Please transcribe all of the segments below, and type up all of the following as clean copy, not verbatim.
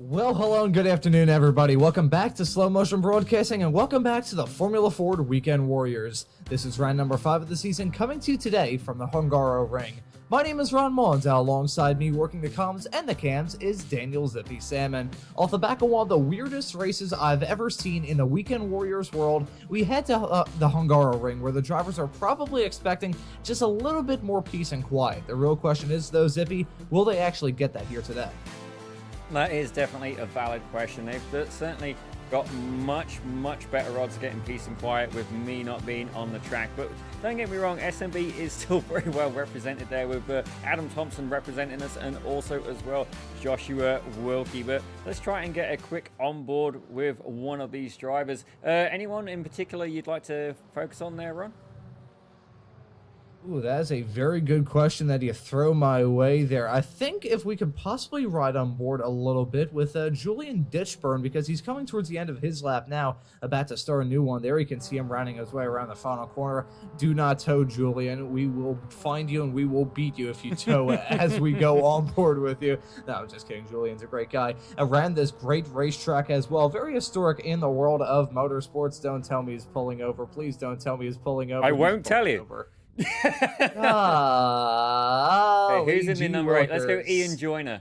Well, hello and good afternoon, everybody. Welcome back to Slow Motion Broadcasting, and welcome back to the Formula Ford Weekend Warriors. This is round number 5 of the season, coming to you today from the Hungaroring. My name is Maunz, and alongside me working the comms and the cams is Daniel Zippy Salmon. Off the back of one of the weirdest races I've ever seen in the Weekend Warriors world, we head to the Hungaroring, where the drivers are probably expecting just a little bit more peace and quiet. The real question is, though, Zippy, will they actually get that here today? That is definitely a valid question. They've certainly got much better odds of getting peace and quiet with me not being on the track. But don't get me wrong, SMB is still very well represented there with Adam Thompson representing us, and also as well Joshua Wilkie. But let's try and get a quick on board with one of these drivers. Anyone in particular you'd like to focus on there, Ron? Ooh, that is a very good question that you throw my way there. I think if we could possibly ride on board a little bit with Julian Ditchburn, because he's coming towards the end of his lap now, about to start a new one. There you can see him rounding his way around the final corner. Do not tow, Julian. We will find you and we will beat you if you tow as we go on board with you. No, just kidding. Julian's a great guy. Around this great racetrack as well. Very historic in the world of motorsports. Don't tell me he's pulling over. Please don't tell me he's pulling over. I won't tell you. Over. Okay, who's in the number 8? Let's go Ian Joyner.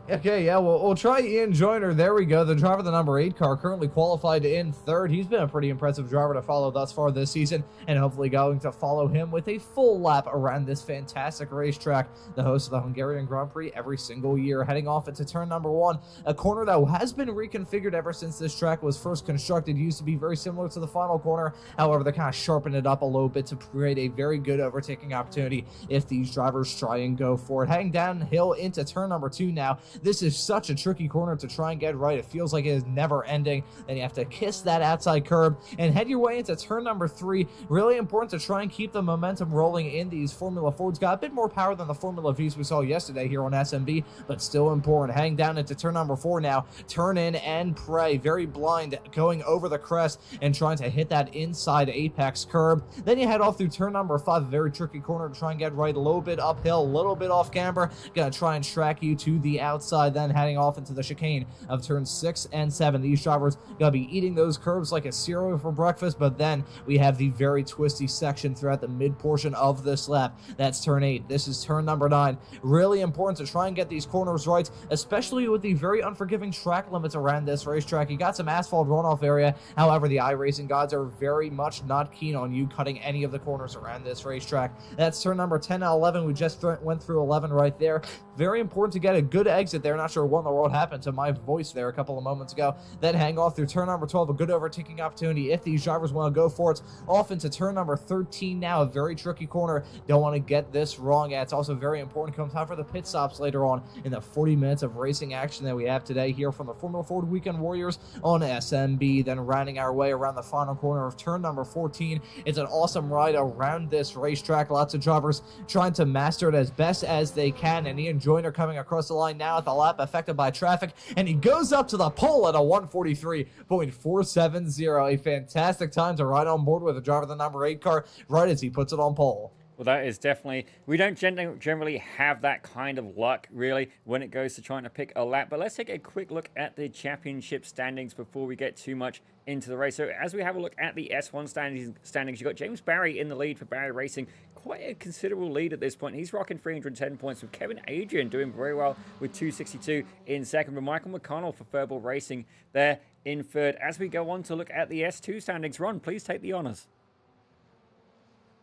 Okay, yeah, we'll try Ian Joyner. There we go. The driver of the number 8 car, currently qualified in 3rd. He's been a pretty impressive driver to follow thus far this season, and hopefully going to follow him with a full lap around this fantastic racetrack, the host of the Hungarian Grand Prix every single year. Heading off into turn number 1, a corner that has been reconfigured ever since this track was first constructed. Used to be very similar to the final corner. However, they kind of sharpened it up a little bit to create a very good overtaking opportunity if these drivers try and go for it. Heading downhill into turn number 2 now. This is such a tricky corner to try and get right. It feels like it is never ending. Then you have to kiss that outside curb and head your way into turn number 3. Really important to try and keep the momentum rolling in these Formula Fords. Got a bit more power than the Formula Vs we saw yesterday here on SMB, but still important. Heading down into turn number 4 now. Turn in and pray. Very blind, going over the crest and trying to hit that inside apex curb. Then you head off through turn number 5. A very tricky corner to try and get right. A little bit uphill, a little bit off camber. Gonna try and track you to the outside, then heading off into the chicane of turns 6 and 7. These drivers gonna be eating those curbs like a cereal for breakfast, but then we have the very twisty section throughout the mid portion of this lap. That's turn 8. This is turn number 9. Really important to try and get these corners right, especially with the very unforgiving track limits around this racetrack. You got some asphalt runoff area. However, the iRacing gods are very much not keen on you cutting any of the corners around this racetrack. That's turn number 10 and 11. We just went through 11 right there. Very important to get a good exit there. Not sure what in the world happened to my voice there a couple of moments ago. Then hang off through turn number 12. A good overtaking opportunity if these drivers want to go for it. Off into turn number 13 now. A very tricky corner. Don't want to get this wrong. Yeah, it's also very important. Come time for the pit stops later on in the 40 minutes of racing action that we have today here from the Formula Ford Weekend Warriors on SMB. Then rounding our way around the final corner of turn number 14. It's an awesome ride around this racetrack. Lots of drivers trying to master it as best as they can. And Ian Joyner coming across the line now at the lap affected by traffic, and he goes up to the pole at a 1:43.470. A fantastic time to ride on board with a driver of the number 8 car right as he puts it on pole. Well, that is definitely... We don't generally have that kind of luck, really, when it goes to trying to pick a lap. But let's take a quick look at the championship standings before we get too much into the race. So as we have a look at the S1 standings, you've got James Barry in the lead for Barry Racing. Quite a considerable lead at this point. He's rocking 310 points, with Kevin Adrian doing very well with 262 in second. But Michael McConnell for Furball Racing there in third. As we go on to look at the S2 standings, Ron, please take the honors.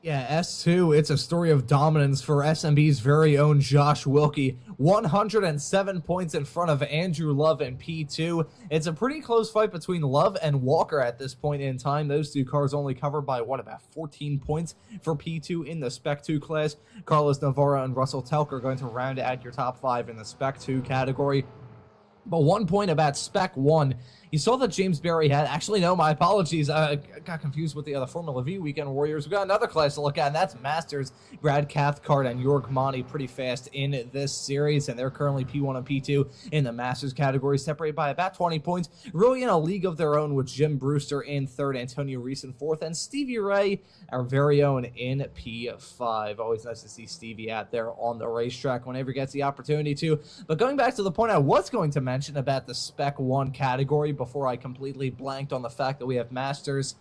Yeah, S2, it's a story of dominance for SMB's very own Josh Wilkie. 107 points in front of Andrew Love in P2. It's a pretty close fight between Love and Walker at this point in time. Those two cars only covered by, about 14 points for P2 in the Spec 2 class. Carlos Navarro and Russell Telk are going to round out your top 5 in the Spec 2 category. But one point about Spec 1, You saw that James Berry had, actually, no, my apologies. I got confused with the other Formula V Weekend Warriors. We got another class to look at, and that's Masters. Brad Cathcart and York Monty pretty fast in this series, and they're currently P1 and P2 in the Masters category, separated by about 20 points. Really in a league of their own with Jim Brewster in third, Antonio Reese in fourth, and Stevie Ray, our very own, in P5. Always nice to see Stevie out there on the racetrack whenever he gets the opportunity to. But going back to the point I was going to mention about the Spec 1 category before I completely blanked on the fact that we have Masters.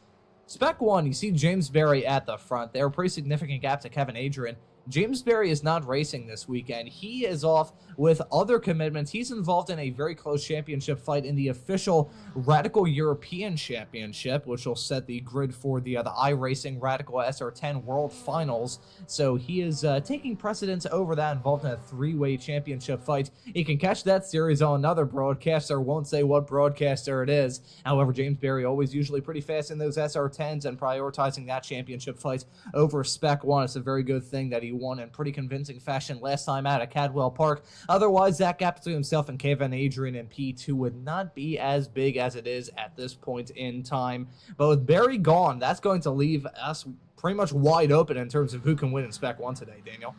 Spec 1, you see James Berry at the front. They're a pretty significant gap to Kevin Adrian. James Berry is not racing this weekend. He is off with other commitments. He's involved in a very close championship fight in the official Radical European Championship, which will set the grid for the iRacing Radical SR10 World Finals. So he is taking precedence over that, involved in a three-way championship fight. You can catch that series on another broadcaster. Won't say what broadcaster it is. However, James Berry always usually pretty fast in those SR10s and prioritizing that championship fight over Spec 1. It's a very good thing that he won in pretty convincing fashion last time out at Cadwell Park. Otherwise, that gap between himself and Kevin Adrian in P2 would not be as big as it is at this point in time. But with Berry gone, that's going to leave us pretty much wide open in terms of who can win in Spec 1 today, Daniel.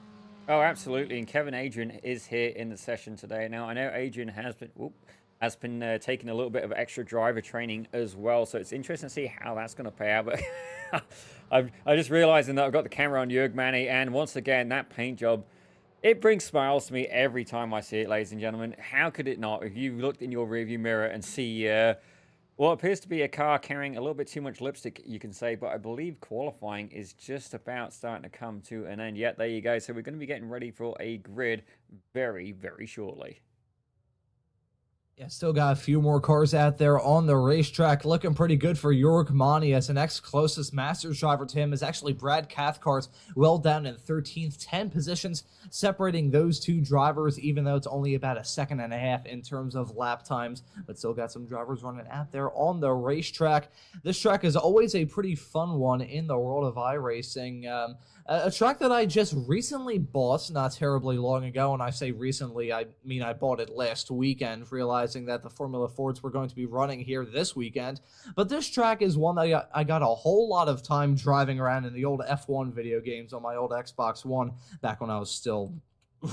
Oh, absolutely. And Kevin Adrian is here in the session today. Now, I know Adrian has been taking a little bit of extra driver training as well, so it's interesting to see how that's going to pay out. But I'm just realizing that I've got the camera on Jörg Manny, and once again, that paint job, it brings smiles to me every time I see it, ladies and gentlemen. How could it not? If you looked in your rearview mirror and see what appears to be a car carrying a little bit too much lipstick, you can say, but I believe qualifying is just about starting to come to an end. Yet, there you go. So we're going to be getting ready for a grid very, very shortly. Yeah, still got a few more cars out there on the racetrack. Looking pretty good for York Monty, as the next closest Masters driver to him is actually Brad Cathcart, well down in 13th, 10 positions, separating those two drivers, even though it's only about a second and a half in terms of lap times, but still got some drivers running out there on the racetrack. This track is always a pretty fun one in the world of iRacing. A track that I just recently bought not terribly long ago, and I say recently, I mean I bought it last weekend, realizing that the Formula Fords were going to be running here this weekend. But this track is one that I got a whole lot of time driving around in the old F1 video games on my old Xbox One, back when I was still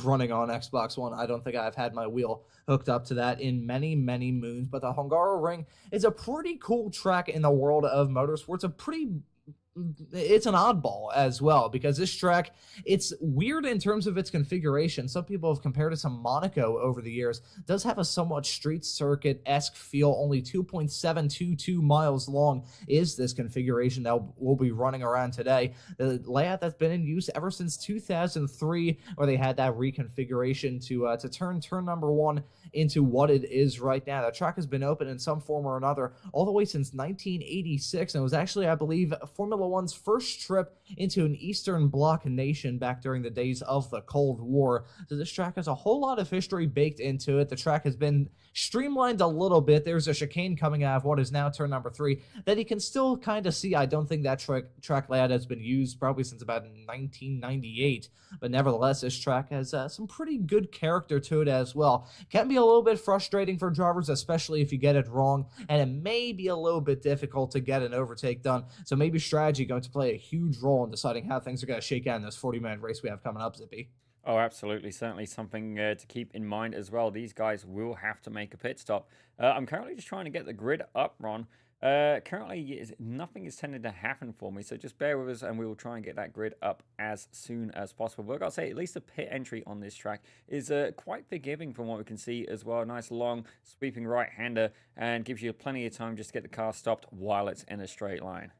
running on Xbox One. I don't think I've had my wheel hooked up to that in many, many moons. But the Hungaroring is a pretty cool track in the world of motorsports. It's an oddball as well, because this track, it's weird in terms of its configuration. Some people have compared it to Monaco over the years. It does have a somewhat street circuit-esque feel. Only 2.722 miles long is this configuration that we'll be running around today. The layout that's been in use ever since 2003, where they had that reconfiguration to turn number one into what it is right now. The track has been open in some form or another all the way since 1986, and it was actually, I believe, Formula One's first trip into an Eastern Bloc nation back during the days of the Cold War. So this track has a whole lot of history baked into it. The track has been streamlined a little bit. There's a chicane coming out of what is now turn number 3 that you can still kind of see. I don't think that track layout has been used probably since about 1998, but nevertheless, this track has some pretty good character to it as well. Can be a little bit frustrating for drivers, especially if you get it wrong, and it may be a little bit difficult to get an overtake done. So maybe strategy going to play a huge role in deciding how things are going to shake out in this 40-minute race we have coming up, Zippy. Oh, absolutely. Certainly something to keep in mind as well. These guys will have to make a pit stop. I'm currently just trying to get the grid up, Ron. Currently, nothing is tending to happen for me, so just bear with us and we will try and get that grid up as soon as possible. But I've got to say, at least the pit entry on this track is quite forgiving from what we can see as well. Nice long sweeping right-hander, and gives you plenty of time just to get the car stopped while it's in a straight line.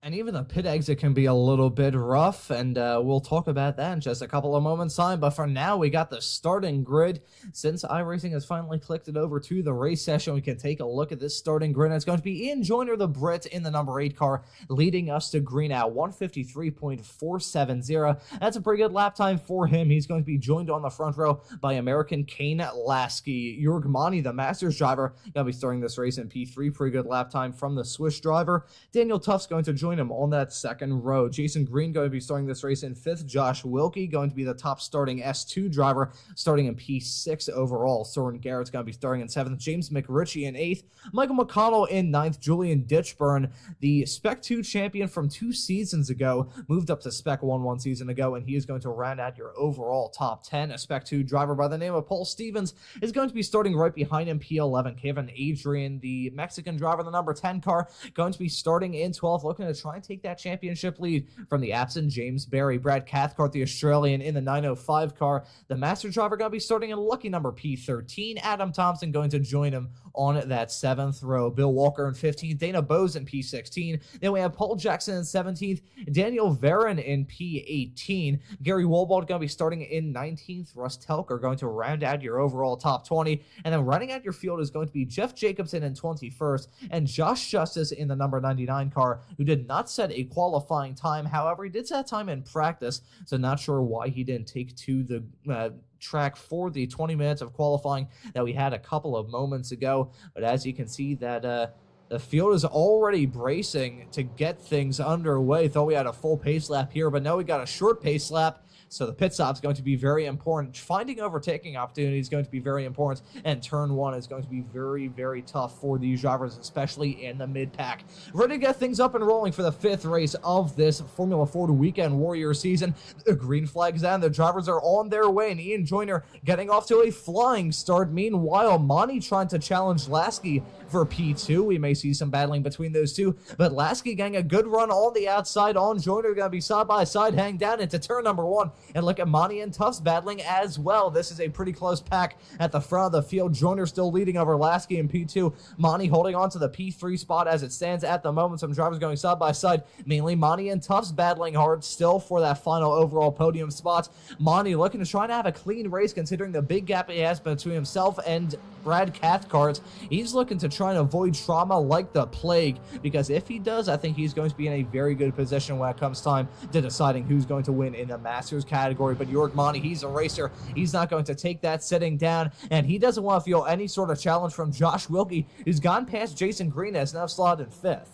And even the pit exit can be a little bit rough, and we'll talk about that in just a couple of moments' time. But for now, we got the starting grid. Since iRacing has finally clicked it over to the race session, we can take a look at this starting grid. And it's going to be Ian Joyner, the Brit, in the number 8 car, leading us to green at 153.470. That's a pretty good lap time for him. He's going to be joined on the front row by American Kane Lasky. Jörg Monty, the Masters driver, going to be starting this race in P3. Pretty good lap time from the Swiss driver. Daniel Tuff's going to join join him on that second row. Jason Green going to be starting this race in 5th. Josh Wilkie going to be the top starting S2 driver, starting in P6 overall. Soren Garrett's going to be starting in 7th. James McRitchie in 8th. Michael McConnell in 9th. Julian Ditchburn, the Spec 2 champion from 2 seasons ago, moved up to Spec 1 season ago, and he is going to round out your overall top 10. A Spec 2 driver by the name of Paul Stevens is going to be starting right behind him, P11. Kevin Adrian, the Mexican driver, the number 10 car, going to be starting in 12th, looking to try and take that championship lead from the absent James Berry. Brad Cathcart, the Australian, in the 905 car. The master driver going to be starting in lucky number P13. Adam Thompson going to join him on that 7th row. Bill Walker in 15th. Dana Bose in P16. Then we have Paul Jackson in 17th. Daniel Varon in P18. Gary Wohlbald going to be starting in 19th. Russ Telker going to round out your overall top 20. And then running out your field is going to be Jeff Jacobson in 21st and Josh Justice in the number 99 car, who did not set a qualifying time. However, he did set time in practice, so not sure why he didn't take to the track for the 20 minutes of qualifying that we had a couple of moments ago. But as you can see, that the field is already bracing to get things underway. Thought we had a full pace lap here, but no, we got a short pace lap. So the pit stop is going to be very important. Finding overtaking opportunity is going to be very important. And turn 1 is going to be very, very tough for these drivers, especially in the mid-pack. Ready to get things up and rolling for the 5th race of this Formula Ford Weekend Warrior season. The green flag's down. The drivers are on their way. And Ian Joyner getting off to a flying start. Meanwhile, Monty trying to challenge Lasky for P2. We may see some battling between those two. But Lasky getting a good run on the outside. On Joyner going to be side by side, hang down into turn number 1. And look at Monty and Tufts battling as well. This is a pretty close pack at the front of the field. Joyner still leading over Lasky in P2. Monty holding on to the P3 spot as it stands at the moment. Some drivers going side by side. Mainly Monty and Tufts battling hard still for that final overall podium spot. Monty looking to try to have a clean race considering the big gap he has between himself and Brad Cathcart. He's looking to try and avoid trauma like the plague, because if he does, I think he's going to be in a very good position when it comes time to deciding who's going to win in the Masters category. But Jorg Monty, he's a racer. He's not going to take that sitting down, and he doesn't want to feel any sort of challenge from Josh Wilkie, who's gone past Jason Green and is now slotted in 5th.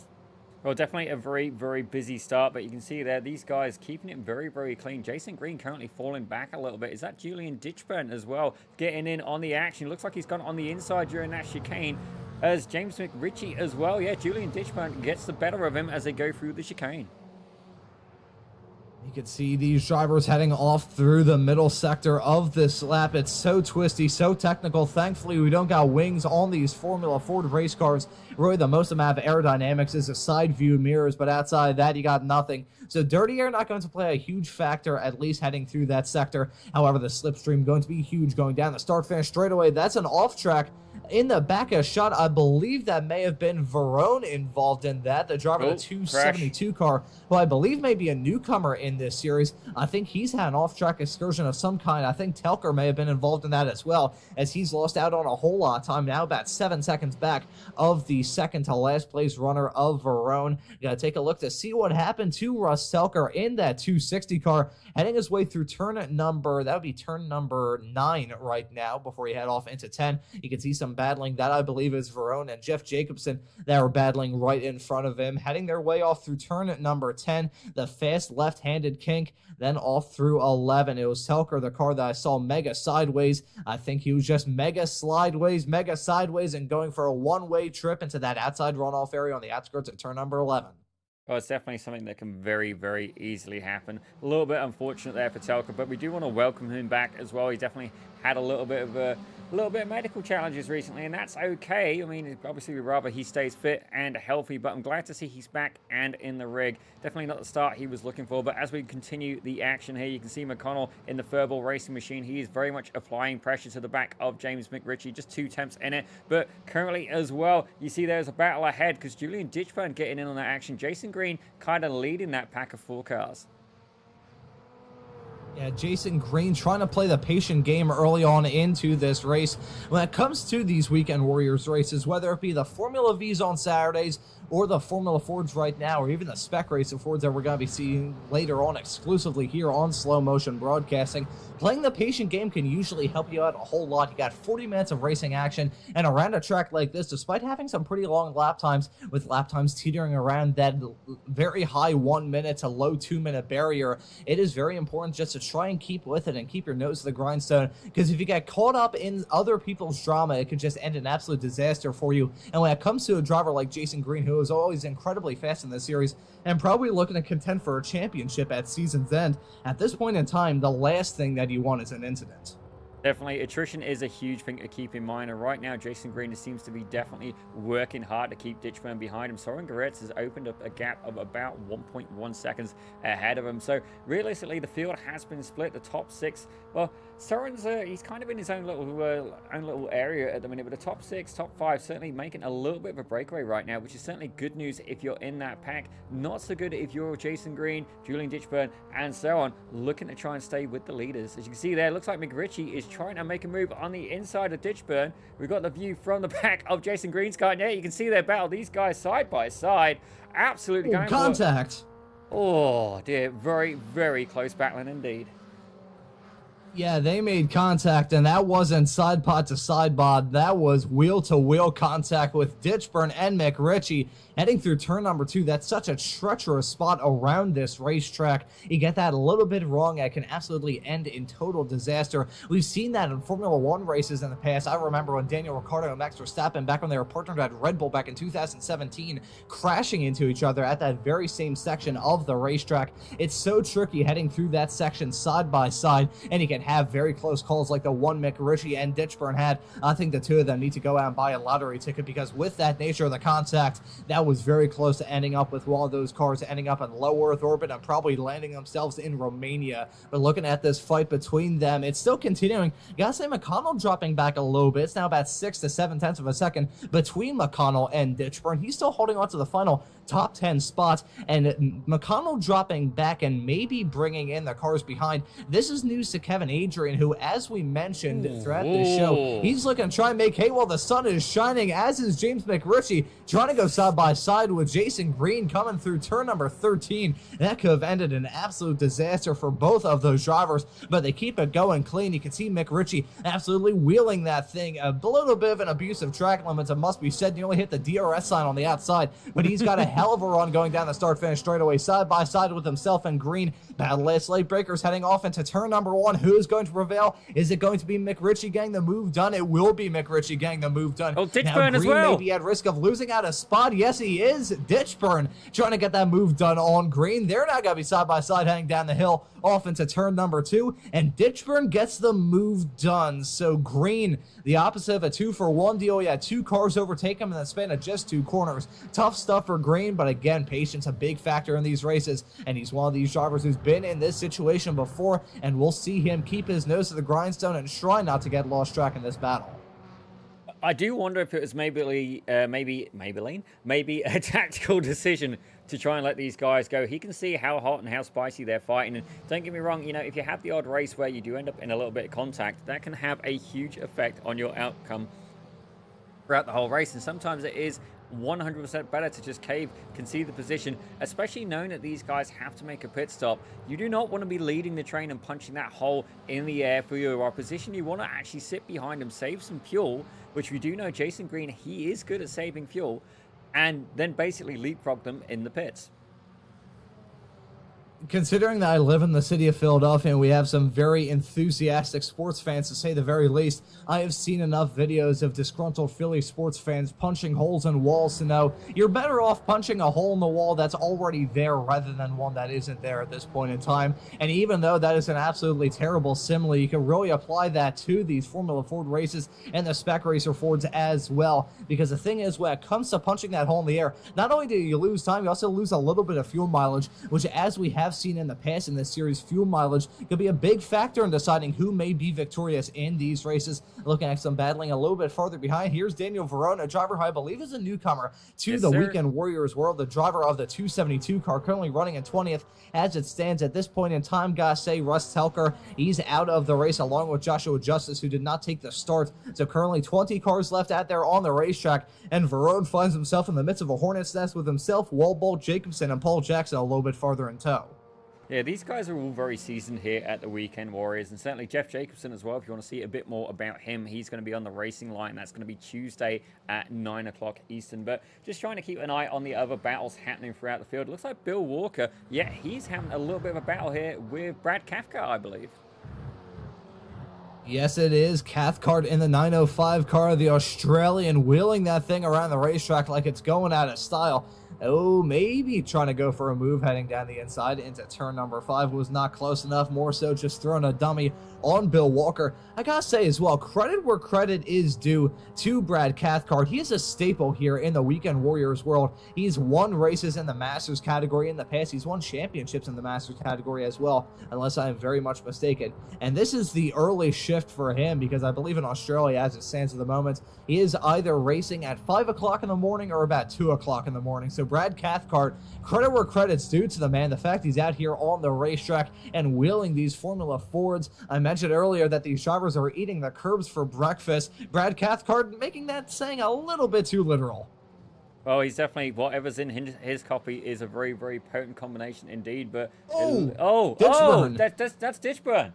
Well, definitely a very, very busy start, but you can see there, these guys keeping it very, very clean. Jason Green currently falling back a little bit. Is that Julian Ditchburn as well, getting in on the action? Looks like he's gone on the inside during that chicane, as James McRitchie as well. Yeah, Julian Ditchburn gets the better of him as they go through the chicane. You can see these drivers heading off through the middle sector of this lap. It's so twisty, so technical. Thankfully, we don't got wings on these Formula Ford race cars. Really, the most amount of aerodynamics is the side view mirrors, but outside of that, you got nothing. So dirty air not going to play a huge factor, at least heading through that sector. However, the slipstream going to be huge going down the start-finish straightaway. That's an off-track. In the back of shot, I believe that may have been Verone involved in that. The driver of the 272 car, who I believe may be a newcomer in this series. I think he's had an off-track excursion of some kind. I think Telker may have been involved in that as well, as he's lost out on a whole lot of time, now about 7 seconds back of the second to last place runner of Verone. You gotta take a look to see what happened to Russ Telker in that 260 car, heading his way through turn number 9 right now before he head off into 10. You can see some battling. That, I believe, is Verone and Jeff Jacobson that were battling right in front of him, heading their way off through turn number 10, the fast left-handed kink, then off through 11. It was Telker, the car that I saw mega sideways. I think he was just mega sideways, and going for a one-way trip into that outside runoff area on the outskirts at turn number 11. Well, it's definitely something that can very, very easily happen. A little bit unfortunate there for Telker, but we do want to welcome him back as well. He's definitely had a little bit of medical challenges recently, and that's okay. I mean, obviously we'd rather he stays fit and healthy, but I'm glad to see he's back and in the rig. Definitely not the start he was looking for, but as we continue the action here, you can see McConnell in the Furball racing machine. He is very much applying pressure to the back of James McRitchie, just 2 temps in it, but currently as well, you see there's a battle ahead because Julian Ditchburn getting in on that action. Jason Green kind of leading that pack of 4 cars. Yeah, Jason Green trying to play the patient game early on into this race. When it comes to these Weekend Warriors races, whether it be the Formula Vs on Saturdays or the Formula Fords right now, or even the spec race of Fords that we're going to be seeing later on exclusively here on Slow Motion Broadcasting, playing the patient game can usually help you out a whole lot. You got 40 minutes of racing action, and around a track like this, despite having some pretty long lap times, with lap times teetering around that very high 1 minute to low 2 minute barrier, it is very important just to try and keep with it and keep your nose to the grindstone, because if you get caught up in other people's drama, it could just end an absolute disaster for you. And when it comes to a driver like Jason Green, who is always incredibly fast in this series and probably looking to contend for a championship at season's end, at this point in time, the last thing that you want is an incident. Definitely, attrition is a huge thing to keep in mind, and right now Jason Green seems to be definitely working hard to keep Ditchburn behind him. Soren Goretz has opened up a gap of about 1.1 seconds ahead of him, so realistically the field has been split. The top six, well, Soren's he's kind of in his own little area at the minute, but the top six, top five certainly making a little bit of a breakaway right now, which is certainly good news if you're in that pack. Not so good if you're Jason Green, Julian Ditchburn, and so on, looking to try and stay with the leaders. As you can see there, it looks like McRitchie is trying to make a move on the inside of Ditchburn. We've got the view from the back of Jason Green's car. Yeah, you can see their battle. These guys side by side, absolutely going contact. Oh dear, very, very close battling indeed. Yeah, they made contact, and that wasn't side pod to side pod. That was wheel-to-wheel contact with Ditchburn and McRitchie heading through turn number 2. That's such a treacherous spot around this racetrack. You get that a little bit wrong, it can absolutely end in total disaster. We've seen that in Formula 1 races in the past. I remember when Daniel Ricciardo and Max Verstappen, back when they were partnered at Red Bull back in 2017, crashing into each other at that very same section of the racetrack. It's so tricky heading through that section side by side, and you can have very close calls like the one McRitchie and Ditchburn had. I think the two of them need to go out and buy a lottery ticket, because with that nature of the contact, that was very close to ending up with one of those cars ending up in low Earth orbit and probably landing themselves in Romania. But looking at this fight between them, it's still continuing. You gotta say McConnell dropping back a little bit. It's now about 6 to 7 tenths of a second between McConnell and Ditchburn. He's still holding on to the final top 10 spots, and McConnell dropping back and maybe bringing in the cars behind. This is news to Kevin Adrian, who, as we mentioned throughout the show, he's looking to try and make hay while the sun is shining, as is James McRitchie, trying to go side by side with Jason Green coming through turn number 13. That could have ended an absolute disaster for both of those drivers, but they keep it going clean. You can see McRitchie absolutely wheeling that thing. A little bit of an abuse of track limits, it must be said. You only hit the DRS sign on the outside, but he's got a hell of a run going down the start-finish straightaway side by side with himself and Green. Battle last late breakers heading off into turn number 1. Who's going to prevail? Is it going to be McRitchie getting the move done? It will be McRitchie getting the move done. Oh, Ditchburn as well. May be at risk of losing out a spot. Yes, he is. Ditchburn trying to get that move done on Green. They're now going to be side by side heading down the hill off into turn number 2, and Ditchburn gets the move done. So Green, the opposite of a 2-for-1 deal. He had 2 cars overtake him in the span of just 2 corners. Tough stuff for Green, but again, patience a big factor in these races, and he's one of these drivers who's been in this situation before, and we'll see him keep his nose to the grindstone and try not to get lost track in this battle. I do wonder if it was maybe a tactical decision to try and let these guys go. He can see how hot and how spicy they're fighting. And don't get me wrong, you know, if you have the odd race where you do end up in a little bit of contact, that can have a huge effect on your outcome throughout the whole race. And sometimes it is 100% better to just concede the position, especially knowing that these guys have to make a pit stop. You do not want to be leading the train and punching that hole in the air for your opposition. You want to actually sit behind them, save some fuel, which we do know Jason Green, he is good at saving fuel, and then basically leapfrog them in the pits. Considering that I live in the city of Philadelphia and we have some very enthusiastic sports fans, to say the very least, I have seen enough videos of disgruntled Philly sports fans punching holes in walls to know you're better off punching a hole in the wall that's already there rather than one that isn't there at this point in time. And even though that is an absolutely terrible simile, you can really apply that to these Formula Ford races and the Spec Racer Fords as well. Because the thing is, when it comes to punching that hole in the air, not only do you lose time, you also lose a little bit of fuel mileage, which, as we have have seen in the past in this series, fuel mileage could be a big factor in deciding who may be victorious in these races. Looking at some battling a little bit farther behind, here's Daniel Verona, driver who I believe is a newcomer to the Weekend Warriors world, the driver of the 272 car, currently running in 20th as it stands at this point in time. Gotta say, Russ Telker, he's out of the race along with Joshua Justice, who did not take the start. So currently 20 cars left out there on the racetrack, and Verone finds himself in the midst of a hornet's nest with himself, Walbolt, Jacobson, and Paul Jackson a little bit farther in tow. Yeah, these guys are all very seasoned here at the Weekend Warriors, and certainly Jeff Jacobson as well. If you want to see a bit more about him, he's going to be on the racing line. That's going to be Tuesday at 9 o'clock Eastern. But just trying to keep an eye on the other battles happening throughout the field. Looks like Bill Walker, yeah, he's having a little bit of a battle here with Brad Cathcart, I believe. Yes, it is. Cathcart in the 905 car, the Australian, wheeling that thing around the racetrack like it's going out of style. Oh, maybe trying to go for a move heading down the inside into turn number 5 was not close enough. More so just throwing a dummy on Bill Walker. I gotta say as well, credit where credit is due to Brad Cathcart. He is a staple here in the Weekend Warriors world. He's won races in the Masters category in the past. He's won championships in the Masters category as well, unless I am very much mistaken. And this is the early shift for him, because I believe in Australia, as it stands at the moment, he is either racing at 5 o'clock in the morning or about 2 o'clock in the morning. So Brad Cathcart, credit where credit's due to the man. The fact he's out here on the racetrack and wheeling these Formula Fords. I mentioned earlier that these drivers are eating the curbs for breakfast. Brad Cathcart making that saying a little bit too literal. Well, he's definitely, whatever's in his copy is a very, very potent combination indeed. But that's Ditchburn.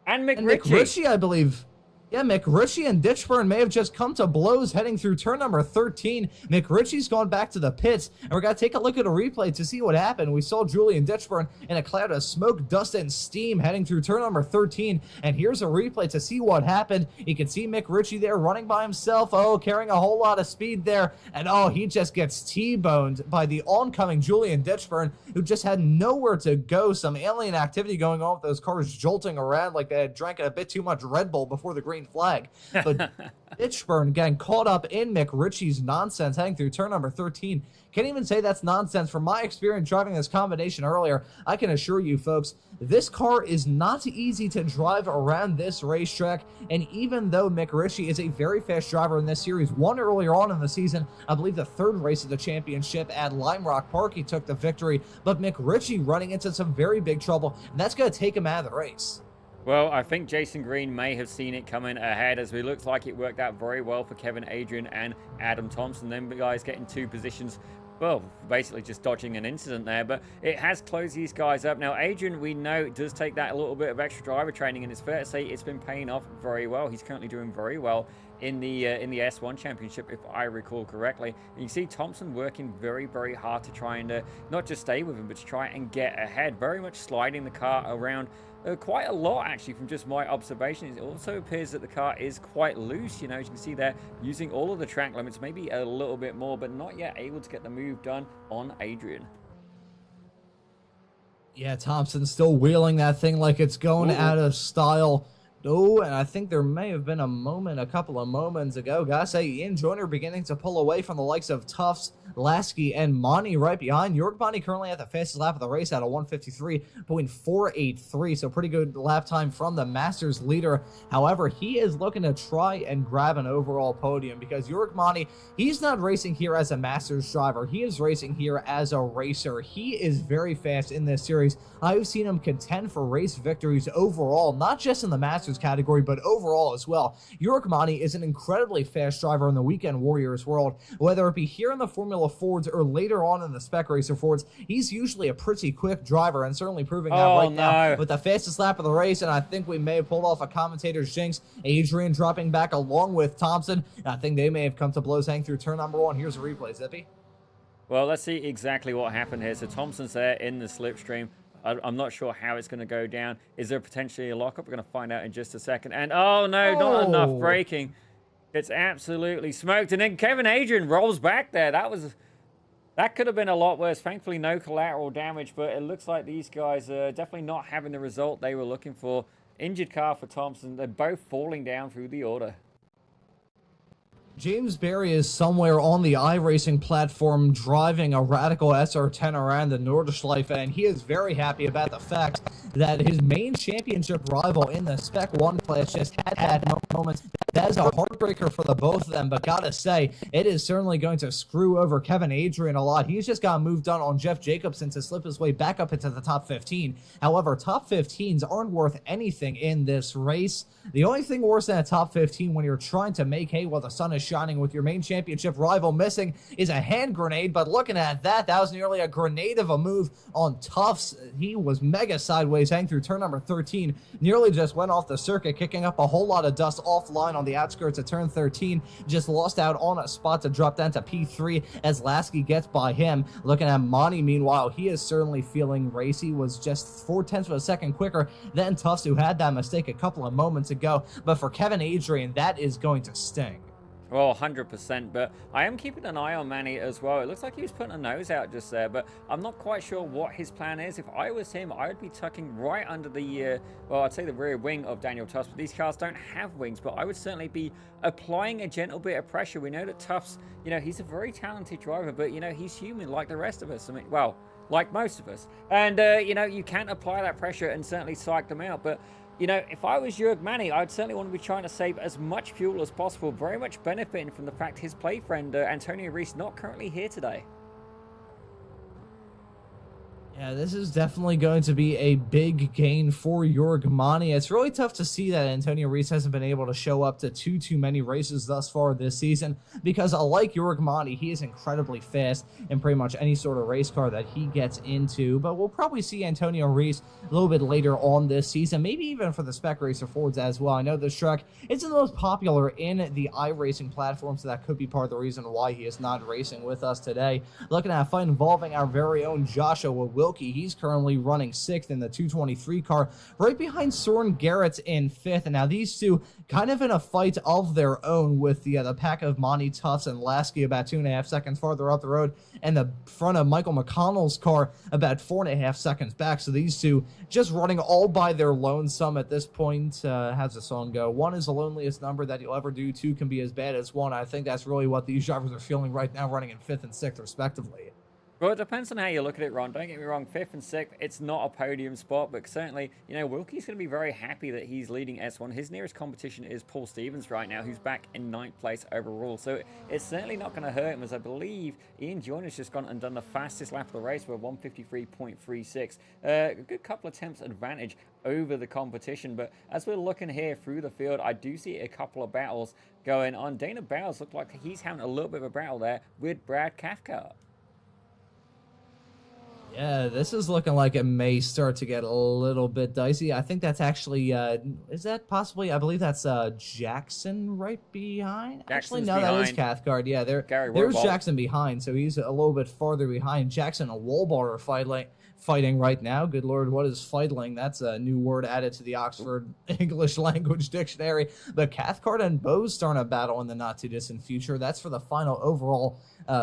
And McRitchie. And McRitchie, I believe. Yeah, McRitchie and Ditchburn may have just come to blows heading through turn number 13. McRitchie's gone back to the pits, and we're going to take a look at a replay to see what happened. We saw Julian Ditchburn in a cloud of smoke, dust, and steam heading through turn number 13, and here's a replay to see what happened. You can see McRitchie there running by himself, carrying a whole lot of speed there, and he just gets T-boned by the oncoming Julian Ditchburn, who just had nowhere to go. Some alien activity going on with those cars jolting around like they had drank a bit too much Red Bull before the green flag. But Ditchburn getting caught up in McRitchie's nonsense heading through turn number 13. Can't even say that's nonsense. From my experience driving this combination earlier, I can assure you folks, this car is not easy to drive around this racetrack. And even though McRitchie is a very fast driver in this series, won earlier on in the season, I believe the third race of the championship at Lime Rock Park, he took the victory. But McRitchie running into some very big trouble, and that's going to take him out of the race. Well, I think Jason Green may have seen it coming ahead, as it looks like it worked out very well for Kevin Adrian and Adam Thompson. Them guys getting 2 positions, well, basically just dodging an incident there, but it has closed these guys up. Now, Adrian, we know, does take that a little bit of extra driver training, and it's fair to say it's been paying off very well. He's currently doing very well in the S1 Championship, if I recall correctly. And you see Thompson working very, very hard to try and not just stay with him, but to try and get ahead. Very much sliding the car around quite a lot, actually, from just my observation. It also appears that the car is quite loose. You know, as you can see there, using all of the track limits, maybe a little bit more, but not yet able to get the move done on Adrian. Yeah, Thompson's still wheeling that thing like it's going out of style. Oh, and I think there may have been a couple of moments ago. Gotta say, Ian Joyner beginning to pull away from the likes of Tufts, Lasky, and Monty right behind. York Monty currently at the fastest lap of the race at a 1:53.483, so pretty good lap time from the Masters leader. However, he is looking to try and grab an overall podium, because York Monty, he's not racing here as a Masters driver. He is racing here as a racer. He is very fast in this series. I've seen him contend for race victories overall, not just in the Masters category, but overall as well. York Monty is an incredibly fast driver in the Weekend Warriors world. Whether it be here in the Formula Fords or later on in the Spec Racer Fords, he's usually a pretty quick driver, and certainly proving that now with the fastest lap of the race. And I think we may have pulled off a commentator's jinx. Adrian dropping back along with Thompson. I think they may have come to blows hanging through turn number 1. Here's a replay, Zippy. Well, let's see exactly what happened here. So Thompson's there in the slipstream. I'm not sure how it's going to go down. Is there potentially a lockup? We're going to find out in just a second. And not enough braking. It's absolutely smoked. And then Kevin Adrian rolls back there. That could have been a lot worse. Thankfully, no collateral damage, but it looks like these guys are definitely not having the result they were looking for. Injured car for Thompson. They're both falling down through the order. James Berry is somewhere on the iRacing platform driving a Radical SR10 around the Nordschleife, and he is very happy about the fact that his main championship rival in the Spec 1 class just had moments. That is a heartbreaker for the both of them, but gotta say, it is certainly going to screw over Kevin Adrian a lot. He's just got moved on Jeff Jacobson to slip his way back up into the top 15. However, top 15s aren't worth anything in this race. The only thing worse than a top 15 when you're trying to make hay while the sun is shining with your main championship rival missing is a hand grenade, but looking at that was nearly a grenade of a move on Tufts. He was mega sideways heading through turn number 13, nearly just went off the circuit, kicking up a whole lot of dust offline on the outskirts of turn 13, just lost out on a spot to drop down to P3 as Lasky gets by him. Looking at Monty, meanwhile, he is certainly feeling racy, was just 0.4 of a second quicker than Tufts, who had that mistake a couple of moments ago, but for Kevin Adrian, that is going to sting. Well, 100%, but I am keeping an eye on Manny as well. It looks like he was putting a nose out just there, but I'm not quite sure what his plan is. If I was him, I would be tucking right under the, well, I'd say the rear wing of Daniel Tufts, but these cars don't have wings, but I would certainly be applying a gentle bit of pressure. We know that Tufts, you know, he's a very talented driver, but, you know, he's human like the rest of us. I mean, well, like most of us. And, you know, you can't apply that pressure and certainly psych them out, but you know, if I was Jürg Manny, I'd certainly want to be trying to save as much fuel as possible, very much benefiting from the fact his play friend, Antonio Reese, not currently here today. Yeah, this is definitely going to be a big gain for Jürg Manny. It's really tough to see that Antonio Reese hasn't been able to show up to too many races thus far this season, because like Jürg Manny, he is incredibly fast in pretty much any sort of race car that he gets into. But we'll probably see Antonio Reese a little bit later on this season, maybe even for the Spec Racer Fords as well. I know this track isn't the most popular in the iRacing platform, so that could be part of the reason why he is not racing with us today. Looking at a fight involving our very own Joshua Wilkie. He's currently running 6th in the 223 car, right behind Soren Garrett in 5th. And now these two kind of in a fight of their own, with the pack of Monty, Tufts, and Lasky about 2.5 seconds farther up the road, and the front of Michael McConnell's car about 4.5 seconds back. So these two just running all by their lonesome at this point. How's the song go? 1 is the loneliest number that you'll ever do. 2 can be as bad as 1. I think that's really what these drivers are feeling right now, running in 5th and 6th respectively. Well, it depends on how you look at it, Ron. Don't get me wrong, 5th and 6th, it's not a podium spot, but certainly, you know, Wilkie's going to be very happy that he's leading S1. His nearest competition is Paul Stevens right now, who's back in 9th place overall. So it's certainly not going to hurt him, as I believe Ian Joyner's just gone and done the fastest lap of the race with 1:53.36. A good couple of attempts advantage over the competition, but as we're looking here through the field, I do see a couple of battles going on. Dana Bowers looked like he's having a little bit of a battle there with Brad Cathcart. Yeah, this is looking like it may start to get a little bit dicey. I think that's actually, is that possibly, I believe that's Jackson right behind? Actually, no, that is Cathcart. Yeah, there's Jackson behind, so he's a little bit farther behind. Jackson and Walball are fighting right now. Good Lord, what is fighting? That's a new word added to the Oxford English Language Dictionary. But Cathcart and Bose starting a battle in the not-too-distant future. That's for the final overall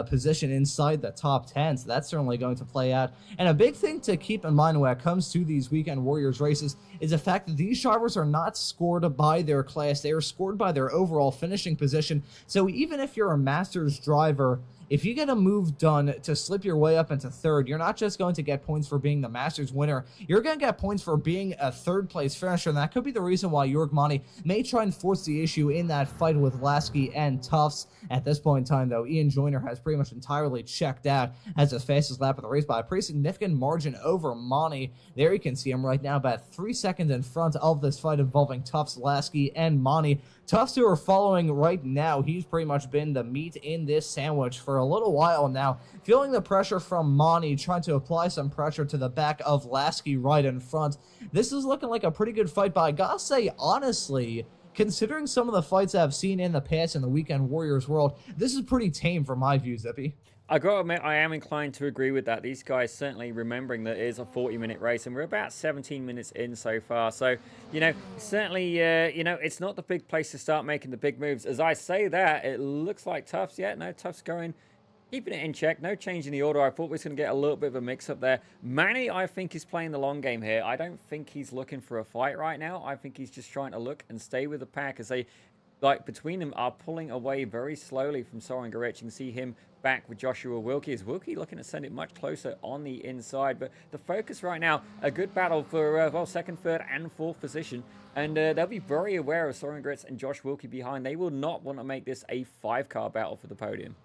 position inside the top 10, so that's certainly going to play out. And a big thing to keep in mind when it comes to these Weekend Warriors races is the fact that these drivers are not scored by their class. They are scored by their overall finishing position. So even if you're a Masters driver, if you get a move done to slip your way up into 3rd, you're not just going to get points for being the Masters winner. You're going to get points for being a 3rd place finisher, and that could be the reason why Jürg Manny may try and force the issue in that fight with Lasky and Tufts. At this point in time, though, Ian Joyner has pretty much entirely checked out as his fastest lap of the race by a pretty significant margin over Manny. There you can see him right now, about 3 seconds in front of this fight involving Tufts, Lasky, and Manny. Tufts, who are following right now, he's pretty much been the meat in this sandwich for a little while now. Feeling the pressure from Manny, trying to apply some pressure to the back of Lasky right in front. This is looking like a pretty good fight, but I gotta say, honestly, considering some of the fights I've seen in the past in the Weekend Warriors world, this is pretty tame from my view, Zippy. I gotta admit, I am inclined to agree with that. These guys certainly remembering that it is a 40-minute race, and we're about 17 minutes in so far. So, you know, certainly, you know, it's not the big place to start making the big moves. As I say that, it looks like Tufts. Yeah, no, Tufts going, keeping it in check. No change in the order. I thought we was going to get a little bit of a mix-up there. Manny, I think, is playing the long game here. I don't think he's looking for a fight right now. I think he's just trying to look and stay with the pack as they like between them are pulling away very slowly from Soren Goretz. You can see him back with Joshua Wilkie. Is Wilkie looking to send it much closer on the inside? But the focus right now, a good battle for well, second, third, and fourth position. And they'll be very aware of Soren Goretz and Josh Wilkie behind. They will not want to make this a 5-car battle for the podium.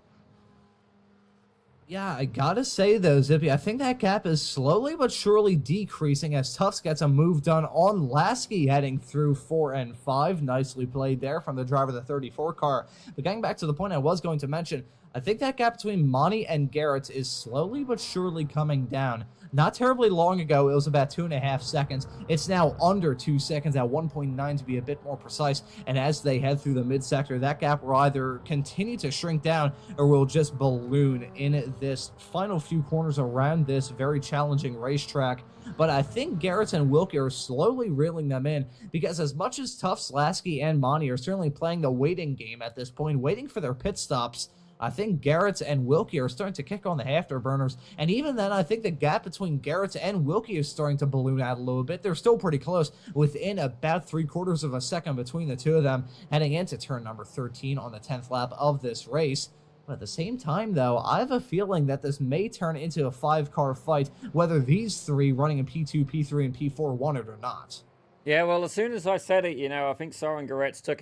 Yeah, I gotta say though, Zippy, I think that gap is slowly but surely decreasing as Tufts gets a move done on Lasky heading through 4 and 5. Nicely played there from the driver of the 34 car. But getting back to the point I was going to mention, I think that gap between Monty and Garrett is slowly but surely coming down. Not terribly long ago, it was about 2.5 seconds. It's now under 2 seconds at 1.9 to be a bit more precise. And as they head through the mid-sector, that gap will either continue to shrink down or will just balloon in this final few corners around this very challenging racetrack. But I think Garrett and Wilkie are slowly reeling them in because as much as Tufts, Lasky, and Monty are certainly playing the waiting game at this point, waiting for their pit stops, I think Garrett and Wilkie are starting to kick on the afterburners, and even then, I think the gap between Garrett and Wilkie is starting to balloon out a little bit. They're still pretty close, within about 3/4 of a second between the two of them, heading into turn number 13 on the 10th lap of this race. But at the same time, though, I have a feeling that this may turn into a 5-car fight, whether these three running in P2, P3, and P4 want it or not. Yeah, well, as soon as I said it, I think Soren Goretz took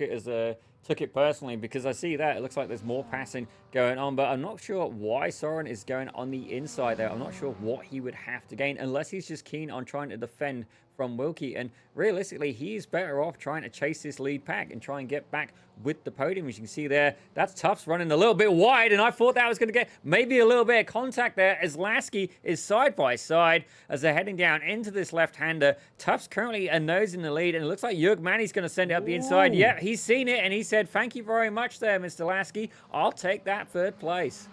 it personally because I see that. It looks like there's more passing going on, but I'm not sure why Soren is going on the inside there. I'm not sure what he would have to gain unless he's just keen on trying to defend from Wilkie. And realistically, he's better off trying to chase this lead pack and try and get back with the podium. As you can see there, that's Tufts running a little bit wide, and I thought that was going to get maybe a little bit of contact there as Lasky is side by side as they're heading down into this left-hander. Tufts currently a nose in the lead, and it looks like Jörg Manny's going to send it up the inside. Yeah, he's seen it, and he said, "Thank you very much there, Mr. Lasky. I'll take that 3rd place."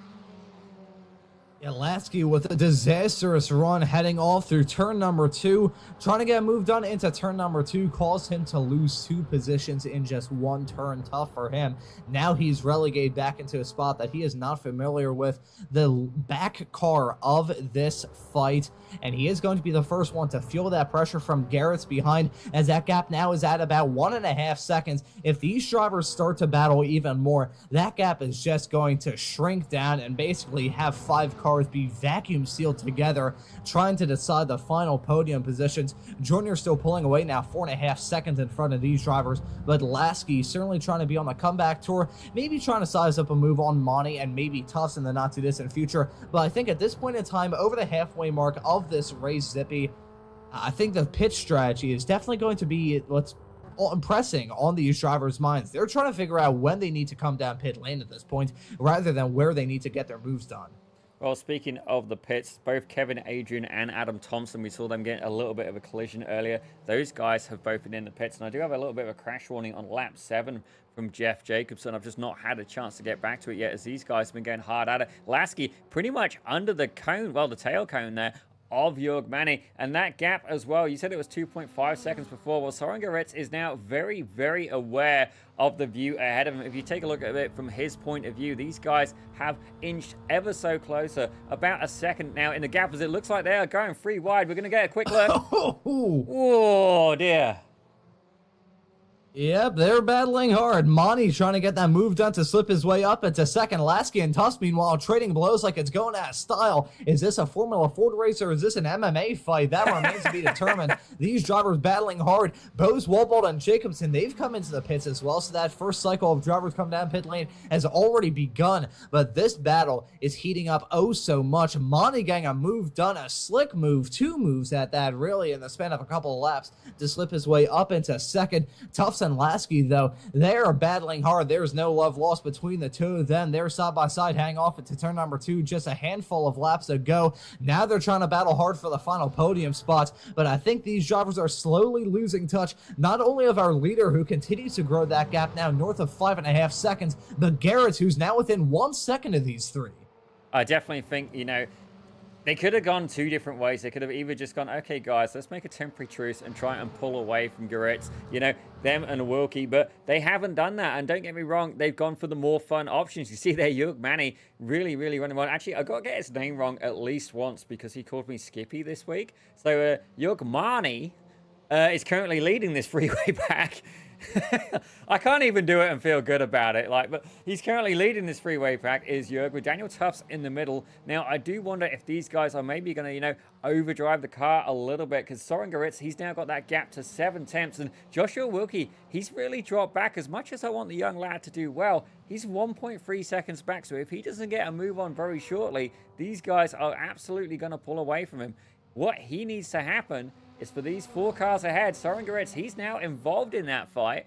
Lasky with a disastrous run heading off through turn number 2. Trying to get a move done into turn number 2 caused him to lose 2 positions in just 1 turn. Tough for him. Now he's relegated back into a spot that he is not familiar with. The back car of this fight. And he is going to be the first one to feel that pressure from Garrett's behind as that gap now is at about 1.5 seconds. If these drivers start to battle even more, that gap is just going to shrink down and basically have 5 cars be vacuum sealed together, trying to decide the final podium positions. Junior still pulling away now, 4.5 seconds in front of these drivers, but Lasky certainly trying to be on the comeback tour, maybe trying to size up a move on Monty and maybe Tufts in the not too distant future. But I think at this point in time, over the halfway mark of this race, Zippy, I think the pit strategy is definitely going to be what's impressing on these drivers' minds. They're trying to figure out when they need to come down pit lane at this point, rather than where they need to get their moves done. Well, speaking of the pits, both Kevin Adrian and Adam Thompson, we saw them get a little bit of a collision earlier. Those guys have both been in the pits, and I do have a little bit of a crash warning on lap 7 from Jeff Jacobson. I've just not had a chance to get back to it yet as these guys have been going hard at it. Lasky pretty much under the cone, well, the tail cone there, of Jörg Manny, and that gap as well, you said it was 2.5 seconds before. Well, Soren Goretz is now very, very aware of the view ahead of him. If you take a look at it from his point of view, these guys have inched ever so closer, about a second now in the gap, as it looks like they are going 3 wide. We're going to get a quick look. Oh, dear. Yep, they're battling hard. Monty trying to get that move done to slip his way up into second. Lasky and Tufts, meanwhile, trading blows like it's going out of style. Is this a Formula Ford race or is this an MMA fight? That remains to be determined. These drivers battling hard. Bose, Walbold, and Jacobson, they've come into the pits as well, so that first cycle of drivers come down pit lane has already begun. But this battle is heating up oh so much. Monty getting a move done, a slick move, 2 moves at that, really, in the span of a couple of laps to slip his way up into second. Tufts and Lasky, though, they are battling hard. There's no love lost between the two of them. They're side by side, hang off into turn number 2, just a handful of laps to go. Now they're trying to battle hard for the final podium spots, but I think these drivers are slowly losing touch, not only of our leader, who continues to grow that gap now north of 5.5 seconds, but Garrett, who's now within 1 second of these 3. I definitely think, they could have gone 2 different ways. They could have either just gone, okay, guys, let's make a temporary truce and try and pull away from Goretz, them and Wilkie, but they haven't done that. And don't get me wrong, they've gone for the more fun options. You see there, Jörg Manny really, really running well. Actually, I've got to get his name wrong at least once because he called me Skippy this week. So Jörg Manny is currently leading this freeway back. I can't even do it and feel good about it. Like, but he's currently leading this freeway pack is Jörg with Daniel Tufts in the middle. Now, I do wonder if these guys are maybe going to, you know, overdrive the car a little bit because Soren Garretz, he's now got that gap to 7 tenths. And Joshua Wilkie, he's really dropped back. As much as I want the young lad to do well, he's 1.3 seconds back. So if he doesn't get a move on very shortly, these guys are absolutely going to pull away from him. What he needs to happen is for these 4 cars ahead. Soren Garretz, he's now involved in that fight.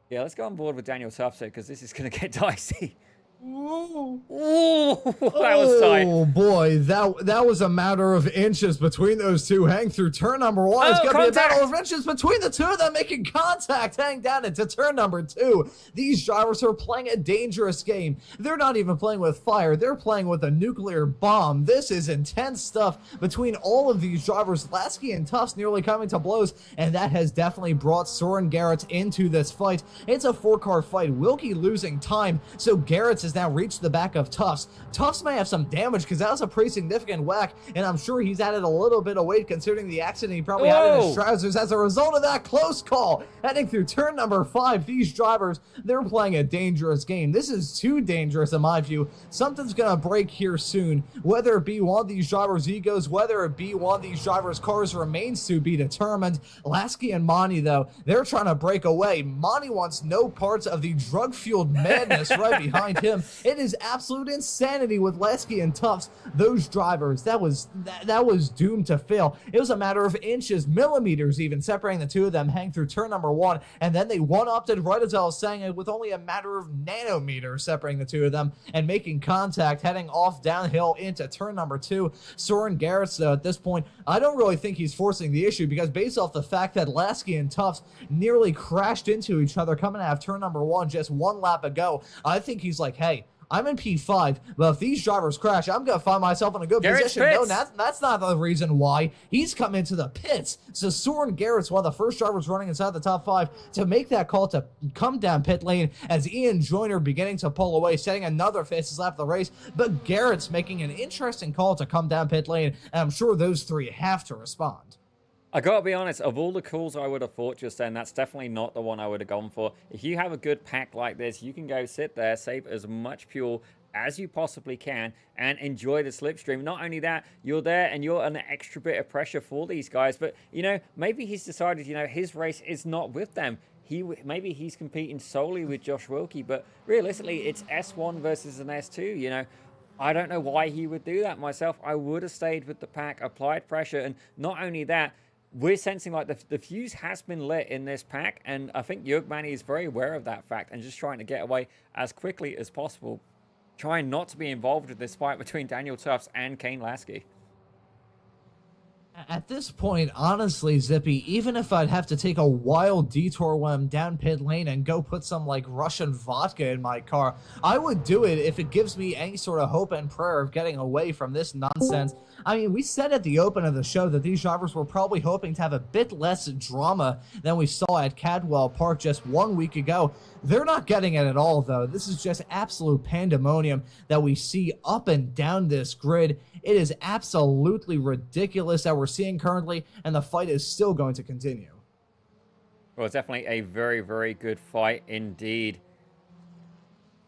Yeah, let's go on board with Daniel Tufts because this is going to get dicey. Ooh, that was tight. Oh boy, that was a matter of inches between those two. Hang through turn number 1. It's going to be a battle of inches between the two of them making contact. Hang down into turn number 2. These drivers are playing a dangerous game. They're not even playing with fire. They're playing with a nuclear bomb. This is intense stuff between all of these drivers. Lasky and Tufts nearly coming to blows, and that has definitely brought Soren Garretz into this fight. It's a 4-car fight. Wilkie losing time, so Garretz is now reached the back of Tufts. Tufts may have some damage because that was a pretty significant whack, and I'm sure he's added a little bit of weight considering the accident he probably had in his trousers as a result of that close call. Heading through turn number 5, these drivers, they're playing a dangerous game. This is too dangerous in my view. Something's gonna break here soon, whether it be one of these drivers' egos, whether it be one of these drivers' cars remains to be determined. Lasky and Monty, though, they're trying to break away. Monty wants no parts of the drug-fueled madness right behind him. It is absolute insanity with Lasky and Tufts. Those drivers, that was doomed to fail. It was a matter of inches, millimeters even, separating the two of them. Hang through turn number 1, and then they one-upped it right as I was saying it, with only a matter of nanometers separating the two of them and making contact, heading off downhill into turn number 2. Soren Garretz, though, at this point, I don't really think he's forcing the issue because based off the fact that Lasky and Tufts nearly crashed into each other coming out of turn number 1 just 1 lap ago, I think he's like, hey, I'm in P5, but if these drivers crash, I'm going to find myself in a good position. No, that's not the reason why. He's come into the pits. So Soren Garretz, one of the first drivers running inside the top 5, to make that call to come down pit lane as Ian Joyner beginning to pull away, setting another fastest lap of the race. But Garrett's making an interesting call to come down pit lane, and I'm sure those 3 have to respond. I gotta be honest, of all the calls I would have thought just then, that's definitely not the one I would have gone for. If you have a good pack like this, you can go sit there, save as much fuel as you possibly can, and enjoy the slipstream. Not only that, you're there and you're an extra bit of pressure for these guys, but, you know, maybe he's decided, you know, his race is not with them. Maybe he's competing solely with Josh Wilkie, but realistically, it's S1 versus an S2, you know. I don't know why he would do that myself. I would have stayed with the pack, applied pressure, and not only that, we're sensing like the fuse has been lit in this pack, and I think Jörg Manny is very aware of that fact and just trying to get away as quickly as possible, trying not to be involved with this fight between Daniel Tufts and Kane Lasky. At this point, honestly, Zippy, even if I'd have to take a wild detour when I'm down pit lane and go put some, like, Russian vodka in my car, I would do it if it gives me any sort of hope and prayer of getting away from this nonsense. I mean, we said at the open of the show that these drivers were probably hoping to have a bit less drama than we saw at Cadwell Park just 1 week ago. They're not getting it at all, though. This is just absolute pandemonium that we see up and down this grid. It is absolutely ridiculous that we're seeing currently, and the fight is still going to continue. Well, it's definitely a very, very good fight indeed.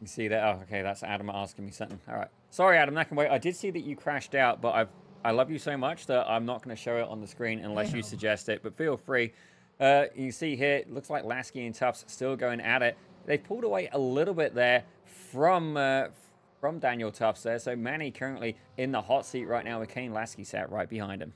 You see that? Oh, okay, that's Adam asking me something. All right. Sorry, Adam, that can wait. I did see that you crashed out, but I love you so much that I'm not going to show it on the screen unless you suggest it, but feel free. You see here, it looks like Lasky and Tufts still going at it. They pulled away a little bit there from Daniel Tufts there. So Manny currently in the hot seat right now with Kane Lasky sat right behind him.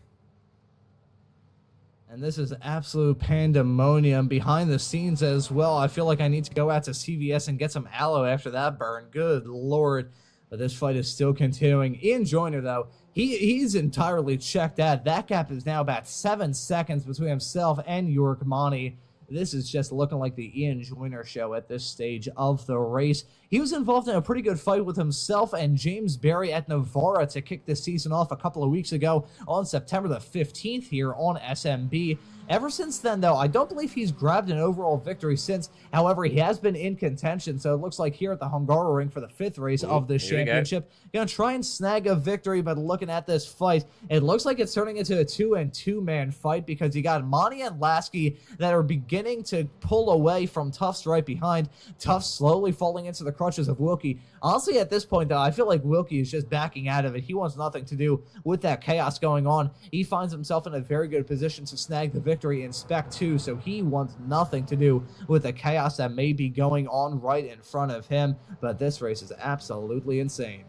And this is absolute pandemonium behind the scenes as well. I feel like I need to go out to CVS and get some aloe after that burn. Good Lord. But this fight is still continuing. Ian Joyner, though, he's entirely checked out. That gap is now about 7 seconds between himself and Jörg Manny. This is just looking like the Ian Joyner show at this stage of the race. He was involved in a pretty good fight with himself and James Berry at Navarra to kick this season off a couple of weeks ago on September the 15th here on SMB. Ever since then, though, I don't believe he's grabbed an overall victory since. However, he has been in contention, so it looks like here at the Hungaroring for the 5th race of this championship, going to try and snag a victory, but looking at this fight, it looks like it's turning into a 2-man fight because you got Monty and Lasky that are beginning to pull away from Tufts right behind. Tufts slowly falling into the crutches of Wilkie. Honestly, at this point, though, I feel like Wilkie is just backing out of it. He wants nothing to do with that chaos going on. He finds himself in a very good position to snag the victory in Spec 2, so he wants nothing to do with the chaos that may be going on right in front of him. But this race is absolutely insane.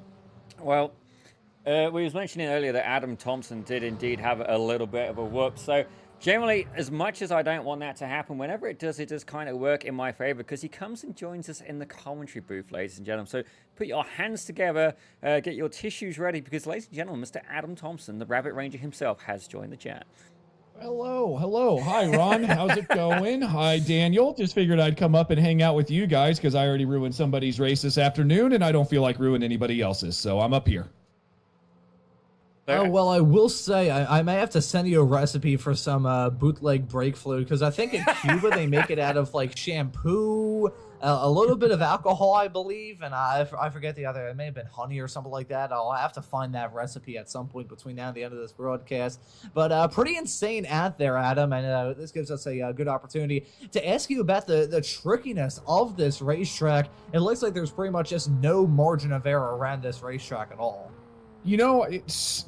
Well, we was mentioning earlier that Adam Thompson did indeed have a little bit of a whoop, so generally, as much as I don't want that to happen, whenever it does kind of work in my favor because he comes and joins us in the commentary booth, ladies and gentlemen. So put your hands together, get your tissues ready because, ladies and gentlemen, Mr. Adam Thompson, the Rabbit Ranger himself, has joined the chat. Hello. Hi, Ron. How's it going? Hi, Daniel. Just figured I'd come up and hang out with you guys because I already ruined somebody's race this afternoon and I don't feel like ruining anybody else's, so I'm up here. Oh, well, I will say, I may have to send you a recipe for some bootleg brake fluid, because I think in Cuba they make it out of, like, shampoo, a little bit of alcohol, I believe, and I forget the other, it may have been honey or something like that. I'll have to find that recipe at some point between now and the end of this broadcast. But pretty insane out there, Adam, and this gives us a good opportunity to ask you about the trickiness of this racetrack. It looks like there's pretty much just no margin of error around this racetrack at all. You know,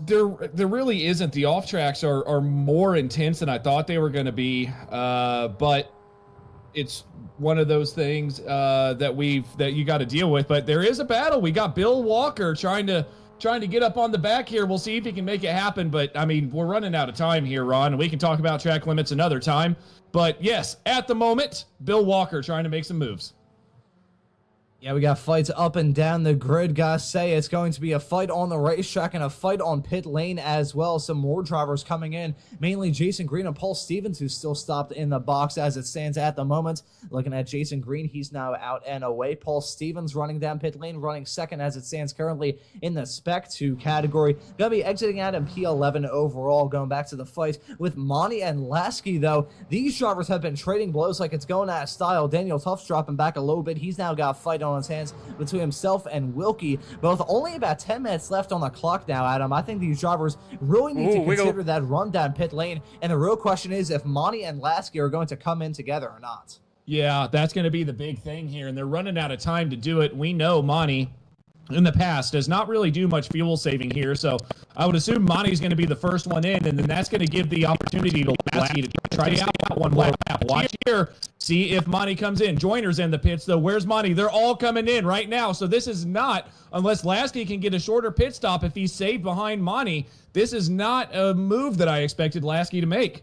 there really isn't. The off tracks are more intense than I thought they were going to be, but it's one of those things that you got to deal with. But there is a battle. We got Bill Walker trying to get up on the back here. We'll see if he can make it happen. But I mean, we're running out of time here, Ron, and we can talk about track limits another time. But yes, at the moment, Bill Walker trying to make some moves. Yeah, we got fights up and down the grid. Gotta say, it's going to be a fight on the racetrack and a fight on pit lane as well. Some more drivers coming in, mainly Jason Green and Paul Stevens, who's still stopped in the box as it stands at the moment. Looking at Jason Green, he's now out and away. Paul Stevens running down pit lane, running second as it stands currently in the Spec 2 category. Gonna be exiting out in P11 overall. Going back to the fight with Monty and Lasky, though. These drivers have been trading blows like it's going out of style. Daniel Tuff's dropping back a little bit. He's now got a fight on his hands between himself and Wilkie. Both only about 10 minutes left on the clock now, Adam. I think these drivers really need to consider that run down pit lane. And the real question is if Monty and Lasky are going to come in together or not. Yeah, that's going to be the big thing here. And they're running out of time to do it. We know Monty in the past does not really do much fuel saving here. So I would assume Monty's going to be the first one in, and then that's going to give the opportunity to Lasky to try to out one more lap. Watch here. See if Monty comes in. Joiner's in the pits, though. Where's Monty? They're all coming in right now. So this is not, unless Lasky can get a shorter pit stop if he's saved behind Monty, this is not a move that I expected Lasky to make.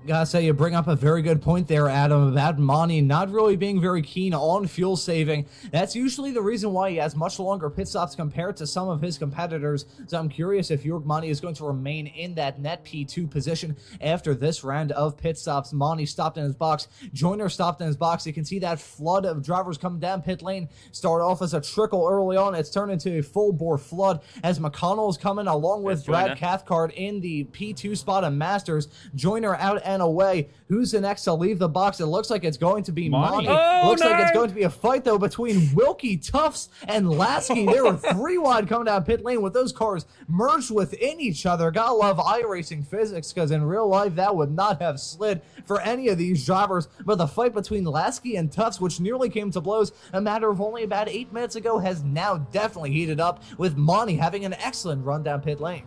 Gotta say, you bring up a very good point there, Adam, about Monty not really being very keen on fuel saving. That's usually the reason why he has much longer pit stops compared to some of his competitors. So I'm curious if Jörg Monty is going to remain in that net P2 position after this round of pit stops. Monty stopped in his box. Joyner stopped in his box. You can see that flood of drivers coming down pit lane. Start off as a trickle early on. It's turned into a full-bore flood as McConnell is coming along with Brad Cathcart in the P2 spot of Masters. Joyner out and away. Who's the next to leave the box? It looks like it's going to be Monty. Looks like it's going to be a fight, though, between Wilkie, Tufts, and Lasky. They were three wide coming down pit lane with those cars merged within each other. Gotta love iRacing physics, because in real life, that would not have slid for any of these drivers. But the fight between Lasky and Tufts, which nearly came to blows a matter of only about 8 minutes ago, has now definitely heated up, with Monty having an excellent run down pit lane.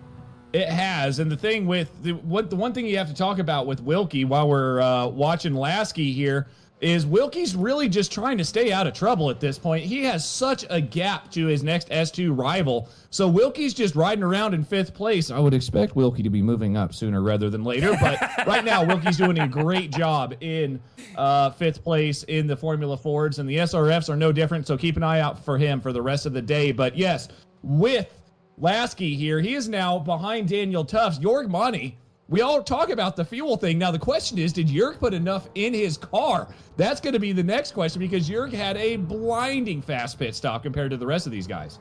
It has, and the thing with the one thing you have to talk about with Wilkie while we're watching Lasky here is Wilkie's really just trying to stay out of trouble at this point. He has such a gap to his next S2 rival, so Wilkie's just riding around in 5th place. I would expect Wilkie to be moving up sooner rather than later, but right now Wilkie's doing a great job in 5th place in the Formula Fords, and the SRFs are no different, so keep an eye out for him for the rest of the day. But yes, with Lasky here, he is now behind Daniel Tufts. Jörg Monty, we all talk about the fuel thing. Now the question is, did Jörg put enough in his car? That's going to be the next question, because Jörg had a blinding fast pit stop compared to the rest of these guys.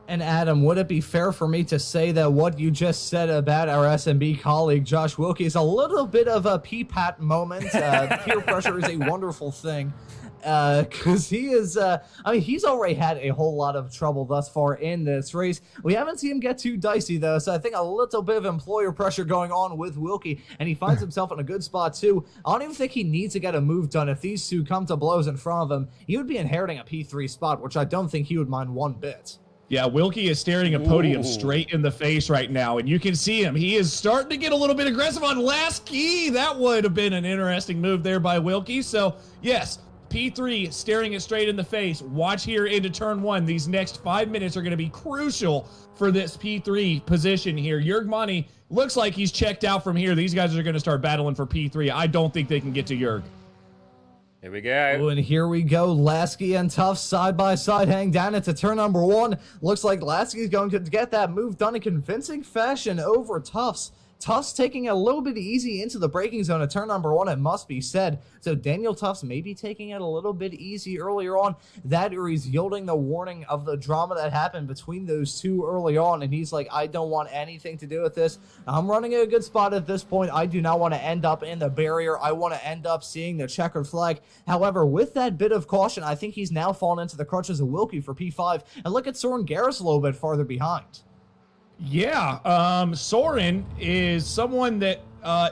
And Adam, would it be fair for me to say that what you just said about our SMB colleague Josh Wilkie is a little bit of a pee-pat moment? Peer pressure is a wonderful thing. Because he is, I mean, he's already had a whole lot of trouble thus far in this race. We haven't seen him get too dicey, though, so I think a little bit of employer pressure going on with Wilkie, and he finds himself in a good spot, too. I don't even think he needs to get a move done. If these two come to blows in front of him, he would be inheriting a P3 spot, which I don't think he would mind one bit. Yeah, Wilkie is staring a podium straight in the face right now, and you can see him. He is starting to get a little bit aggressive on last key. That would have been an interesting move there by Wilkie. So, yes, P3 staring it straight in the face. Watch here into turn 1. These next 5 minutes are going to be crucial for this P3 position here. Jurg looks like he's checked out from here. These guys are going to start battling for P3. I don't think they can get to Jurg. Here we go. Oh, and here we go. Lasky and Tufts side by side hang down into turn number 1. Looks like Lasky's going to get that move done in convincing fashion over Tufts. Tufts taking it a little bit easy into the braking zone at turn number 1, it must be said. So Daniel Tufts may be taking it a little bit easy earlier on. That is yielding the warning of the drama that happened between those two early on. And he's like, I don't want anything to do with this. I'm running at a good spot at this point. I do not want to end up in the barrier. I want to end up seeing the checkered flag. However, with that bit of caution, I think he's now fallen into the crutches of Wilkie for P5. And look at Soren Garris a little bit farther behind. Yeah, Soren is someone that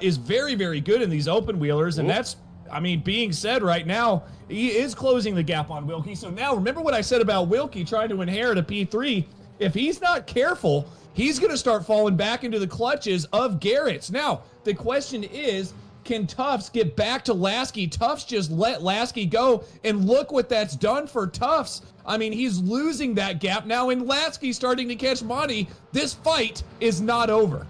is very, very good in these open wheelers, and that's, I mean, being said right now, he is closing the gap on Wilkie. So now, remember what I said about Wilkie trying to inherit a P3? If he's not careful, he's going to start falling back into the clutches of Garrett's. Now, the question is, can Tufts get back to Lasky? Tufts just let Lasky go, and look what that's done for Tufts. I mean, he's losing that gap now, and Lasky's starting to catch Monty. This fight is not over.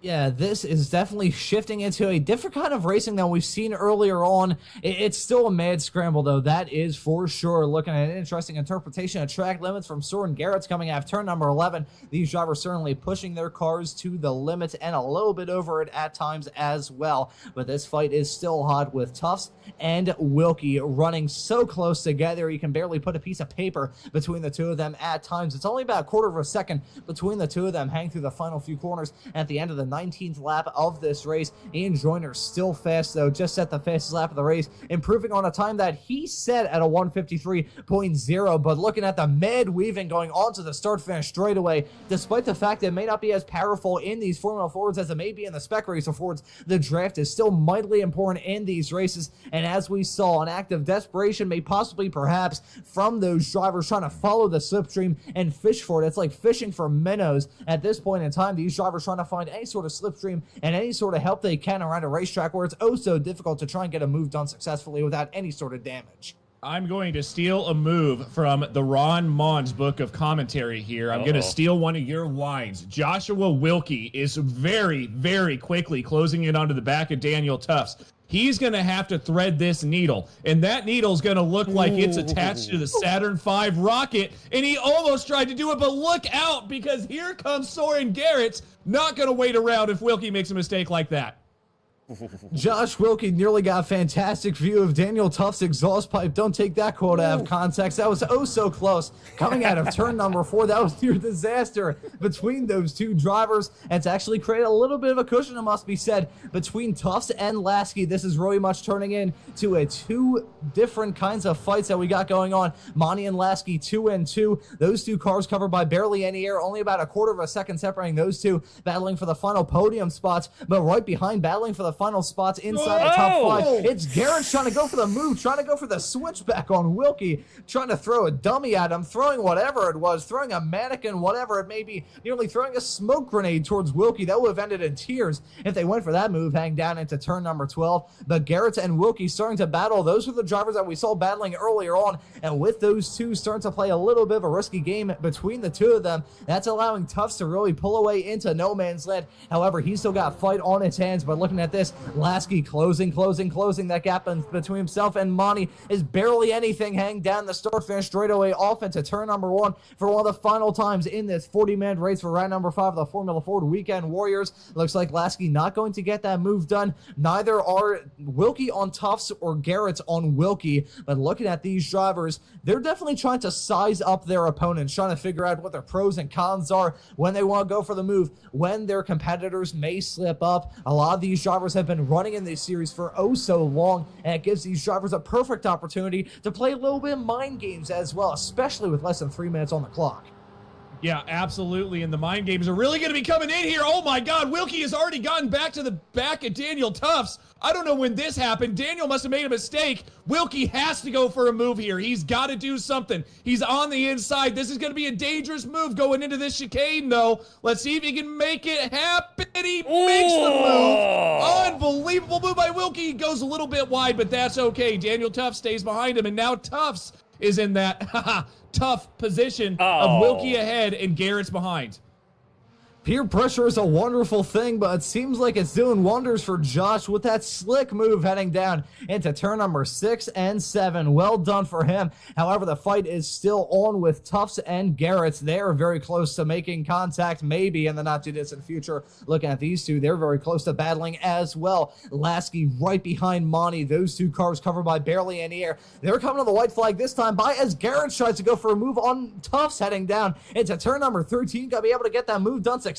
Yeah, this is definitely shifting into a different kind of racing than we've seen earlier on. It's still a mad scramble, though. That is for sure. Looking at an interesting interpretation of track limits from Soren Garrett's coming out of turn number 11. These drivers certainly pushing their cars to the limit and a little bit over it at times as well. But this fight is still hot with Tufts and Wilkie running so close together. You can barely put a piece of paper between the two of them at times. It's only about a quarter of a second between the two of them hang through the final few corners at the end of the 19th lap of this race. Ian Joyner still fast, though, just set the fastest lap of the race, improving on a time that he set at a 1:53.0. But looking at the mad weaving going on to the start finish straightaway, despite the fact that it may not be as powerful in these Formula Fords as it may be in the Spec Racer Fords, the draft is still mightily important in these races. And as we saw, an act of desperation may possibly perhaps from those drivers trying to follow the slipstream and fish for it. It's like fishing for minnows at this point in time. These drivers trying to find any sort of slipstream and any sort of help they can around a racetrack where it's oh so difficult to try and get a move done successfully without any sort of damage. I'm going to steal a move from the Ron Maunz book of commentary here. I'm going to steal one of your lines. Joshua Wilkie is very, very quickly closing in onto the back of Daniel Tufts. He's going to have to thread this needle, and that needle is going to look like it's attached to the Saturn V rocket, and he almost tried to do it, but look out, because here comes Soren Garrett's not going to wait around if Wilkie makes a mistake like that. Josh Wilkie nearly got a fantastic view of Daniel Tufts' exhaust pipe. Don't take that quote out of context. That was oh so close. Coming out of turn number 4, that was near disaster between those two drivers. And to actually create a little bit of a cushion, it must be said, between Tufts and Lasky. This is really much turning into a two different kinds of fights that we got going on. Monty and Lasky 2-2. Those two cars covered by barely any air, only about a quarter of a second separating those two, battling for the final podium spots. But right behind, battling for the final spots inside the top 5. It's Garrett trying to go for the move, trying to go for the switchback on Wilkie, trying to throw a dummy at him, throwing whatever it was, throwing a mannequin, whatever it may be, nearly throwing a smoke grenade towards Wilkie. That would have ended in tears if they went for that move, hang down into turn number 12. But Garrett and Wilkie starting to battle. Those were the drivers that we saw battling earlier on, and with those two starting to play a little bit of a risky game between the two of them, that's allowing Tufts to really pull away into no man's land. However, he's still got fight on his hands, but looking at this, this. Lasky closing that gap between himself and Monty is barely anything. Hang down the start finish straight away off into turn number 1 for one of the final times in this 40-minute race for round number 5 of the Formula Ford Weekend Warriors. Looks like Lasky not going to get that move done. Neither are Wilkie on Tufts or Garrett on Wilkie. But looking at these drivers, they're definitely trying to size up their opponents, trying to figure out what their pros and cons are, when they want to go for the move, when their competitors may slip up. A lot of these drivers have been running in this series for oh so long, and it gives these drivers a perfect opportunity to play a little bit of mind games as well, especially with less than 3 minutes on the clock. Yeah, absolutely. And the mind games are really going to be coming in here. Oh my God, Wilkie has already gotten back to the back of Daniel Tufts. I don't know when this happened. Daniel must have made a mistake. Wilkie has to go for a move here. He's got to do something. He's on the inside. This is going to be a dangerous move going into this chicane, though. Let's see if he can make it happen. He makes the move. Unbelievable move by Wilkie. He goes a little bit wide, but that's okay. Daniel Tufts stays behind him, and now Tufts is in that tough position of Wilkie ahead and Garrett's behind. Peer pressure is a wonderful thing, but it seems like it's doing wonders for Josh with that slick move heading down into turn number 6 and 7. Well done for him. However, the fight is still on with Tufts and Garrett. They are very close to making contact, maybe in the not-too-distant future. Looking at these two, they're very close to battling as well. Lasky right behind Monty. Those two cars covered by barely any air. They're coming to the white flag this time by as Garrett tries to go for a move on Tufts heading down into turn number 13. Got to be able to get that move done successfully.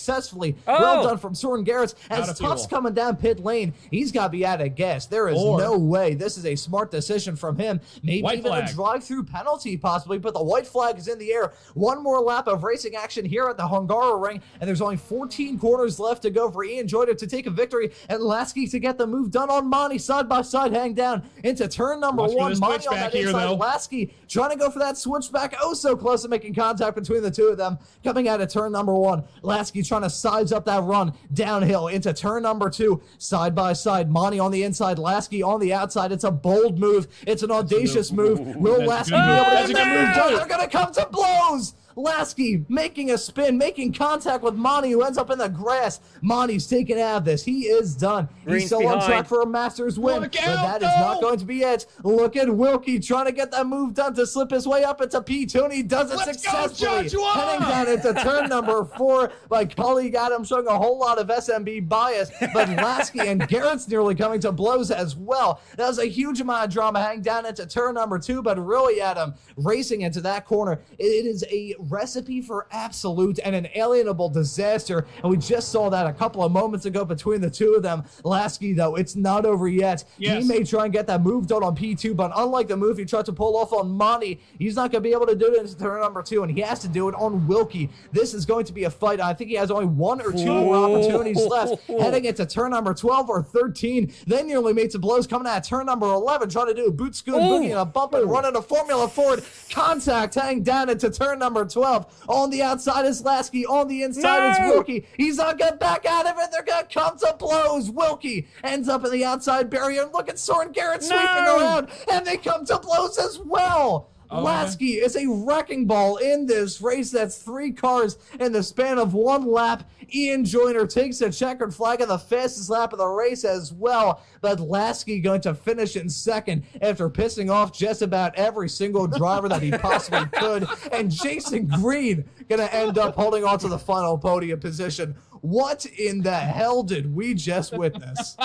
Well done from Soren Garrett. As Tufts coming down pit lane, he's got to be out of gas. There is no way this is a smart decision from him. Maybe even a drive-through penalty possibly, but the white flag is in the air. One more lap of racing action here at the Hungaroring, and there's only 14 corners left to go for Ian Joyner to take a victory, and Lasky to get the move done on Monty. Side by side, hang down into turn number 1. Monty on that inside. Lasky trying to go for that switchback. Oh, so close to making contact between the two of them. Coming out of turn number 1. Lasky trying to size up that run downhill into turn number 2. Side by side, Monty on the inside, Lasky on the outside. It's a bold move. It's an audacious move. Will Lasky be able to get the move done? They're going to come to blows. Lasky making a spin, making contact with Monty, who ends up in the grass. Monty's taken out of this. He is done. He's still on track for a Masters win, but that is not going to be it. Look at Wilkie trying to get that move done to slip his way up into P2, and he does it successfully. Heading down into turn number 4. My colleague Adam showing a whole lot of SMB bias, but Lasky and Garrett's nearly coming to blows as well. That was a huge amount of drama heading down into turn number 2, but really, Adam, racing into that corner, it is a recipe for absolute and inalienable disaster, and we just saw that a couple of moments ago between the two of them. Lasky, though, it's not over yet. He may try and get that move done on P2, but unlike the move he tried to pull off on Monty, he's not going to be able to do it into turn number 2, and he has to do it on Wilkie. This is going to be a fight. I think he has only 1 or 2 more opportunities left, heading into turn number 12 or 13. Then nearly made some blows coming at turn number 11, trying to do a boot scoot, boogie, and a bump and run into Formula Ford. Contact hang down into turn number 12. On the outside is Lasky. On the inside is Wilkie. He's not going to back out of it. They're going to come to blows. Wilkie ends up in the outside barrier. Look at Soren Garrett sweeping around, and they come to blows as well. Lasky is a wrecking ball in this race. That's 3 cars in the span of 1 lap. Ian Joyner takes a checkered flag on the fastest lap of the race as well. But Lasky going to finish in second after pissing off just about every single driver that he possibly could. And Jason Green going to end up holding on to the final podium position. What in the hell did we just witness?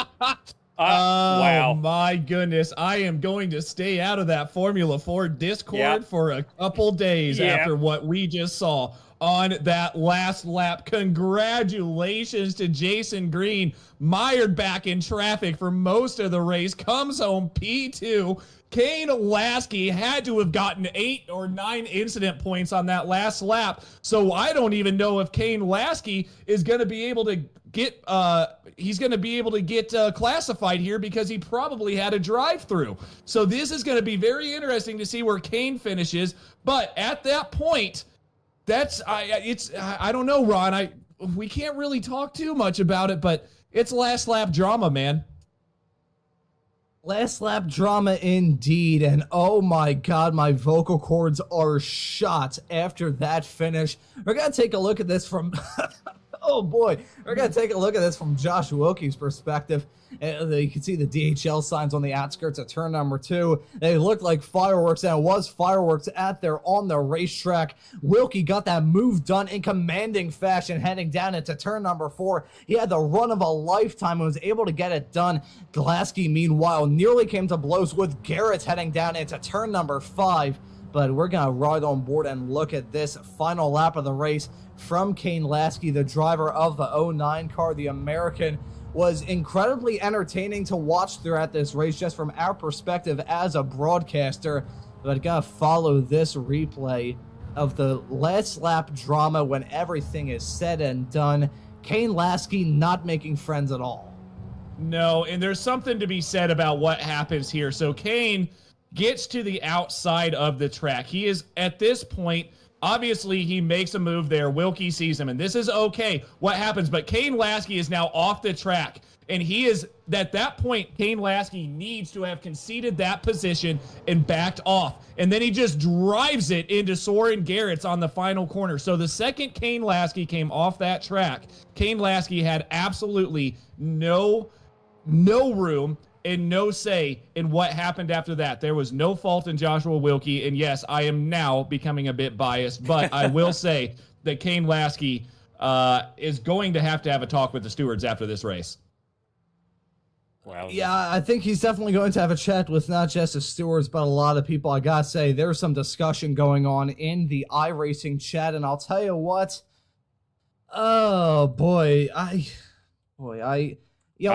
Wow. My goodness. I am going to stay out of that Formula Ford Discord for a couple days after what we just saw on that last lap. Congratulations to Jason Green, mired back in traffic for most of the race, comes home P2. Kane Lasky had to have gotten 8 or 9 incident points on that last lap. So I don't even know if Kane Lasky is going to be able to get classified here, because he probably had a drive-through. So this is going to be very interesting to see where Kane finishes. But at that point, I don't know, Ron. We can't really talk too much about it, but it's last lap drama, man. Last lap drama indeed, and oh my god, my vocal cords are shot after that finish. We're going to take a look at this from... oh boy, we're going to take a look at this from Josh Wilkie's perspective. You can see the DHL signs on the outskirts of turn number 2. They looked like fireworks, and it was fireworks at there on the racetrack. Wilkie got that move done in commanding fashion, heading down into turn number 4. He had the run of a lifetime and was able to get it done. Glasky, meanwhile, nearly came to blows with Garrett heading down into turn number 5. But we're going to ride on board and look at this final lap of the race from Kane Lasky, the driver of the 09 car. The American was incredibly entertaining to watch throughout this race, just from our perspective as a broadcaster. But going to follow this replay of the last lap drama when everything is said and done. Kane Lasky not making friends at all. No, and there's something to be said about what happens here. So Kane gets to the outside of the track. He is, at this point, obviously he makes a move there. Wilkie sees him, and this is okay. What happens? But Kane Lasky is now off the track, and he is, at that point, Kane Lasky needs to have conceded that position and backed off. And then he just drives it into Soren Garrett's on the final corner. So the second Kane Lasky came off that track, Kane Lasky had absolutely no room and no say in what happened after that. There was no fault in Joshua Wilkie, and yes, I am now becoming a bit biased, but I will say that Kane Lasky is going to have a talk with the stewards after this race. Well, yeah, I think he's definitely going to have a chat with not just the stewards, but a lot of people. I gotta say, there's some discussion going on in the iRacing chat, and I'll tell you what. Oh boy, I'm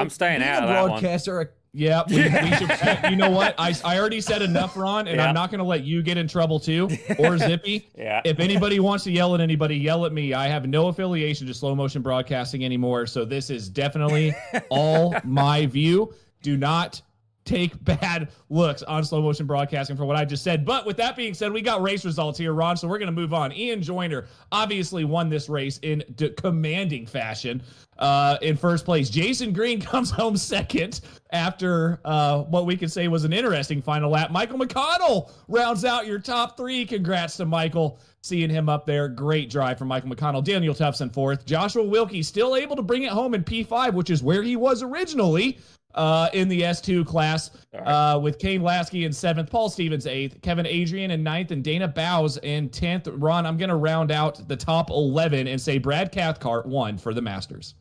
staying out of that one. Broadcaster. Yeah, we should. You know what? I already said enough, Ron, and I'm not going to let you get in trouble too, or Zippy. Yeah. If anybody wants to yell at anybody, yell at me. I have no affiliation to slow motion broadcasting anymore, so this is definitely all my view. Do not take bad looks on slow motion broadcasting for what I just said. But with that being said, we got race results here, Ron, so we're going to move on. Ian Joyner obviously won this race in commanding fashion. In first place, Jason Green comes home second after what we could say was an interesting final lap. Michael McConnell rounds out your top 3. Congrats to Michael, seeing him up there. Great drive from Michael McConnell. Daniel Tufson fourth. Joshua Wilkie still able to bring it home in P5, which is where he was originally in the S2 class, with Kane Lasky in 7th, Paul Stevens 8th, Kevin Adrian in 9th, and Dana Bowes in 10th. Ron, I'm going to round out the top 11 and say Brad Cathcart won for the Masters.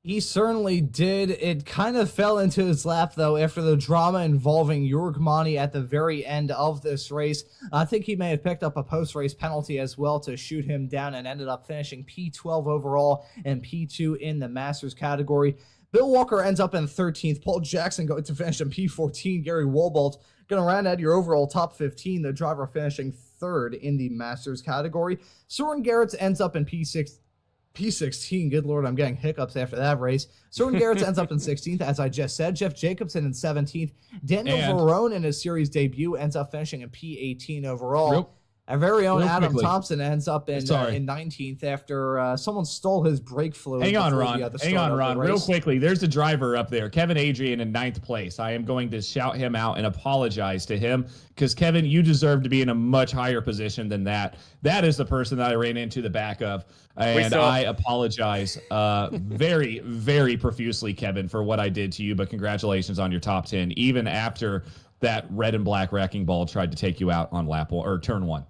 He certainly did. It kind of fell into his lap, though, after the drama involving Jörg Mani at the very end of this race. I think he may have picked up a post-race penalty as well to shoot him down, and ended up finishing P12 overall and P2 in the Masters category. Bill Walker ends up in 13th. Paul Jackson going to finish in P14. Gary Wobold going to round out your overall top 15. The driver finishing 3rd in the Masters category. Soren Garrett ends up in P16. Good Lord, I'm getting hiccups after that race. Soren Garrett ends up in 16th, as I just said. Jeff Jacobson in 17th. Daniel Verone in his series debut ends up finishing in P18 overall. Our very own Adam Thompson ends up in 19th after someone stole his brake fluid. Hang on, Ron. Real quickly, there's a driver up there, Kevin Adrian in 9th place. I am going to shout him out and apologize to him, because, Kevin, you deserve to be in a much higher position than that. That is the person that I ran into the back of, and I apologize very, very profusely, Kevin, for what I did to you, but congratulations on your top 10, even after that red and black wrecking ball tried to take you out on lap 1 or turn 1.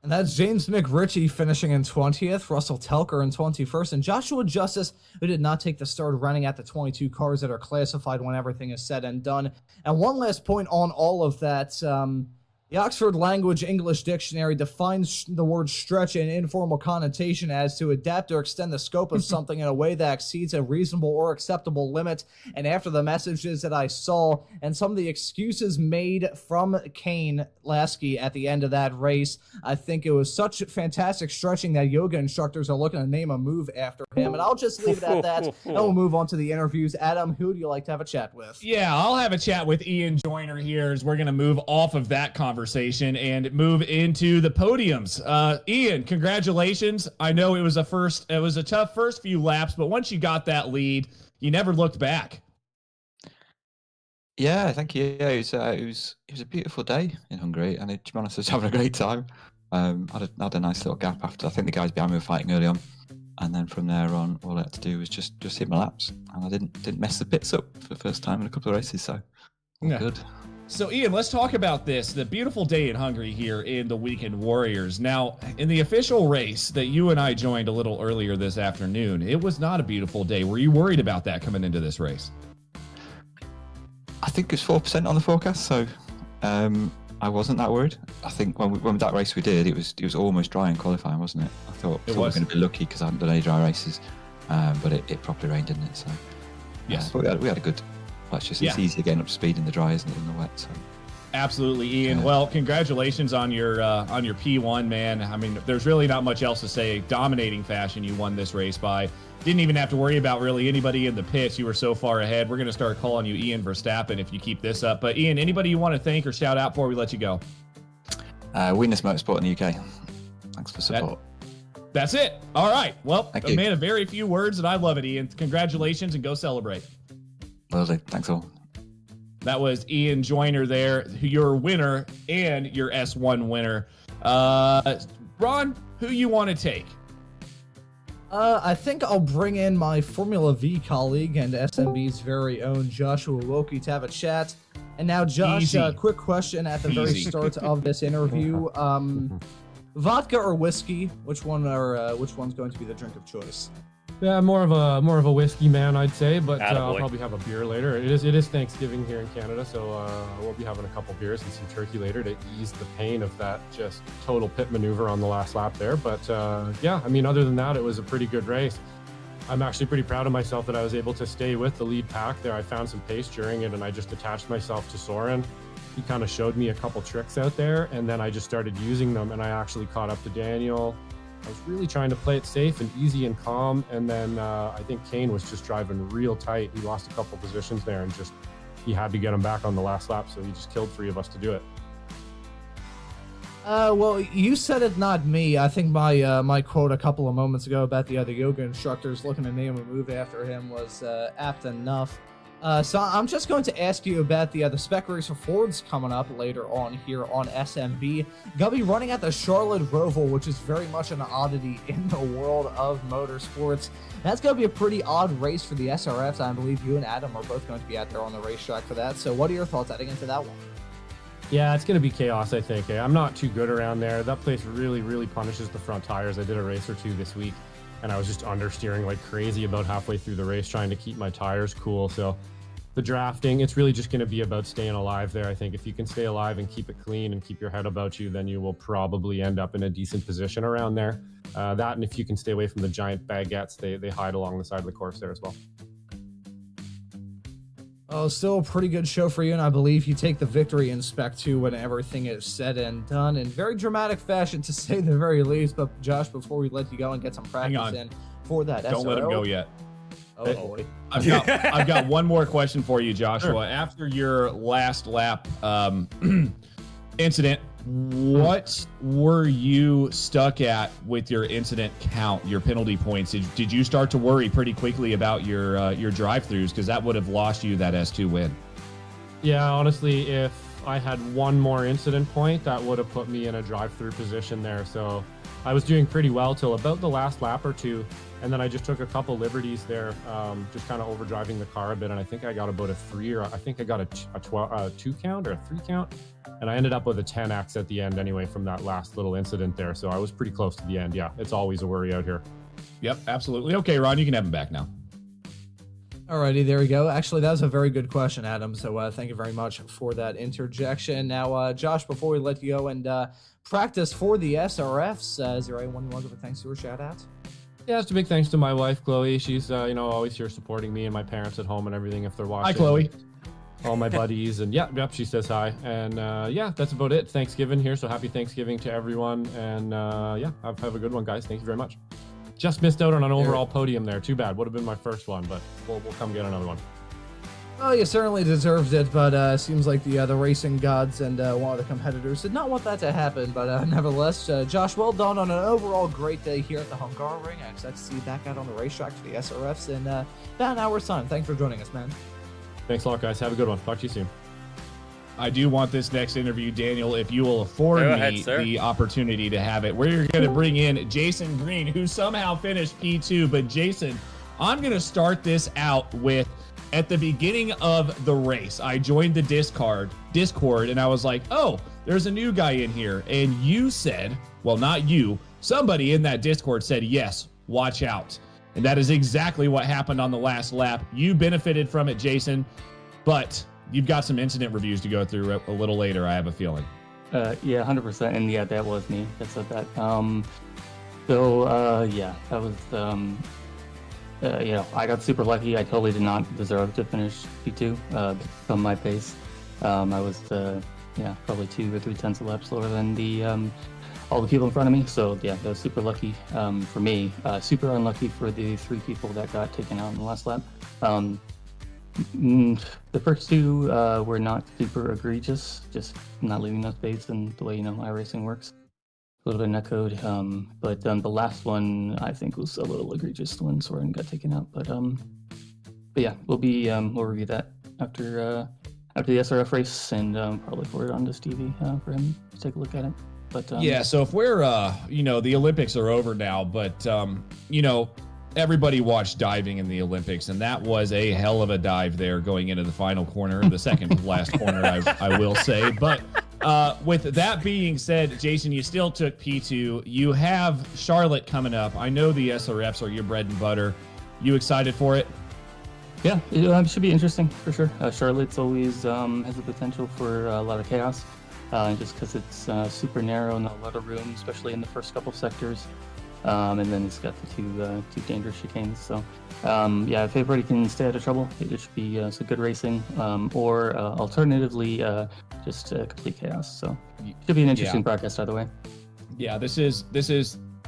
And that's James McRitchie finishing in 20th, Russell Telker in 21st, and Joshua Justice, who did not take the start running at the 22 cars that are classified when everything is said and done. And one last point on all of that, the Oxford Language English Dictionary defines the word stretch in informal connotation as to adapt or extend the scope of something in a way that exceeds a reasonable or acceptable limit. And after the messages that I saw and some of the excuses made from Kane Lasky at the end of that race, I think it was such fantastic stretching that yoga instructors are looking to name a move after him. And I'll just leave it at that, and we'll move on to the interviews. Adam, who do you like to have a chat with? Yeah, I'll have a chat with Ian Joyner here, as we're going to move off of that conversation and move into the podiums. Ian, congratulations. I know it was a tough first few laps, but once you got that lead, you never looked back. Yeah, thank you. Yeah, it was a beautiful day in Hungary, and to be honest, I was having a great time. I had a nice little gap after. I think the guys behind me were fighting early on, And then from there on, all I had to do was just hit my laps, and I didn't mess the bits up for the first time in a couple of races, so good. So, Ian, let's talk about this. The beautiful day in Hungary here in the Weekend Warriors. Now, in the official race that you and I joined a little earlier this afternoon, it was not a beautiful day. Were you worried about that coming into this race? I think it was 4% on the forecast, so I wasn't that worried. I think when that race we did, it was almost dry in qualifying, wasn't it? I thought we were going to be lucky because I hadn't done any dry races, but it properly rained, didn't it? So yes, but we had a good. It's easier getting up to speed in the dry, isn't it, in the wet? So. Absolutely, Ian. Well, congratulations on your P1, man. I mean, there's really not much else to say. Dominating fashion, you won this race by. Didn't even have to worry about really anybody in the pits. You were so far ahead. We're going to start calling you Ian Verstappen if you keep this up. But Ian, anybody you want to thank or shout out before we let you go? Winners Motorsport in the UK. Thanks for support. That's it. All right. Well, Thank you. Man of very few words, and I love it, Ian. Congratulations, and go celebrate. Well done. Thanks all. That was Ian Joyner there, your winner and your S1 winner. Ron, who you want to take? I think I'll bring in my Formula V colleague and SMB's very own Joshua Wilkie to have a chat. And now, Josh, quick question at the very start of this interview: vodka or whiskey? Which one's going to be the drink of choice? Yeah, more of a whiskey man, I'd say, but I'll probably have a beer later. It is Thanksgiving here in Canada, so we'll be having a couple beers and some turkey later to ease the pain of that just total pit maneuver on the last lap there. But yeah, I mean, other than that, it was a pretty good race. I'm actually pretty proud of myself that I was able to stay with the lead pack there. I found some pace during it, and I just attached myself to Soren. He kind of showed me a couple tricks out there, and then I just started using them, and I actually caught up to Daniel. I was really trying to play it safe and easy and calm, and then I think Kane was just driving real tight. He lost a couple positions there, and just he had to get him back on the last lap, so he just killed 3 of us to do it. Well, you said it, not me. I think my quote a couple of moments ago about the other yoga instructors looking to name a move after him was apt enough. So I'm just going to ask you about the Spec Racer Fords coming up later on here on SMB. Gonna be running at the Charlotte Roval, which is very much an oddity in the world of motorsports. That's going to be a pretty odd race for the SRFs. I believe you and Adam are both going to be out there on the racetrack for that. So what are your thoughts heading into that one? Yeah, it's going to be chaos, I think. I'm not too good around there. That place really, really punishes the front tires. I did a race or two this week, and I was just understeering like crazy about halfway through the race, trying to keep my tires cool. So the drafting, it's really just going to be about staying alive there. I think if you can stay alive and keep it clean and keep your head about you, then you will probably end up in a decent position around there. That, and if you can stay away from the giant baguettes, they hide along the side of the course there as well. Oh, still a pretty good show for you, and I believe you take the victory in Spec 2 when everything is said and done in very dramatic fashion, to say the very least. But Josh, before we let you go and get some practice in for that Don't SRO, let him go yet. Oh boy. I've got one more question for you, Joshua. Sure. After your last lap incident, what were you stuck at with your incident count, your penalty points? Did you start to worry pretty quickly about your drive-throughs, because that would have lost you that S2 win? Yeah, honestly, if I had one more incident point, that would have put me in a drive-through position there. So I was doing pretty well till about the last lap or two, and then I just took a couple liberties there, just kind of overdriving the car a bit, and I think I got about a 3, or I think I got a 2 count or a 3 count, and I ended up with a 10x at the end anyway from that last little incident there. So I was pretty close to the end. Yeah, it's always a worry out here. Yep, absolutely. Okay, Ron, you can have him back now. Alrighty, there we go. Actually, that was a very good question, Adam. So thank you very much for that interjection. Now, Josh, before we let you go and practice for the SRFs, is there anyone you want to give a thanks to or shout out? Yeah, it's a big thanks to my wife, Chloe. She's, always here supporting me and my parents at home and everything if they're watching. Hi, Chloe. All my buddies, and yep, she says hi. And that's about it. Thanksgiving here, so happy Thanksgiving to everyone. And have a good one, guys. Thank you very much. Just missed out on an overall podium there. Too bad. Would have been my first one, but we'll come get another one. Well, you certainly deserved it, but seems like the racing gods and one of the competitors did not want that to happen. But nevertheless, Josh, well done on an overall great day here at the Hungaroring. I expect to see you back out on the racetrack for the SRFs in about an hour's time. Thanks for joining us, man. Thanks a lot, guys. Have a good one. Talk to you soon. I do want this next interview, Daniel, if you will afford me the opportunity to have it. We're going to bring in Jason Green, who somehow finished P2. But Jason, I'm going to start this out with, at the beginning of the race, I joined the Discord, and I was like, oh, there's a new guy in here. And you said, well, not you, somebody in that Discord said, yes, watch out. And that is exactly what happened on the last lap. You benefited from it, Jason, but you've got some incident reviews to go through a little later, I have a feeling. Yeah, 100%. And yeah, that was me that said that. Yeah, that was, I got super lucky. I totally did not deserve to finish P2 from my pace. I was, probably 2 or 3 tenths of lap slower than all the people in front of me. So yeah, that was super lucky for me. Super unlucky for the 3 people that got taken out in the last lap. The first 2 were not super egregious, just not leaving no space and the way iRacing works. A little bit of netcode, but the last one I think was a little egregious when Soren got taken out. But yeah, we'll review that after the SRF race and probably forward it on to Stevie for him to take a look at it. But yeah, so if we're the Olympics are over now, but everybody watched diving in the Olympics, and that was a hell of a dive there going into the final corner, the second last corner, I will say. But with that being said, Jason, you still took P2. You have Charlotte coming up. I know the SRFs are your bread and butter. You excited for it? Yeah, it should be interesting for sure. Charlotte's always has the potential for a lot of chaos, just because it's super narrow and a lot of room, especially in the first couple sectors. And then it's got the two dangerous chicanes. So, if everybody can stay out of trouble, it should be some good racing, or alternatively, just complete chaos. So, it should be an interesting broadcast either way. Yeah, this is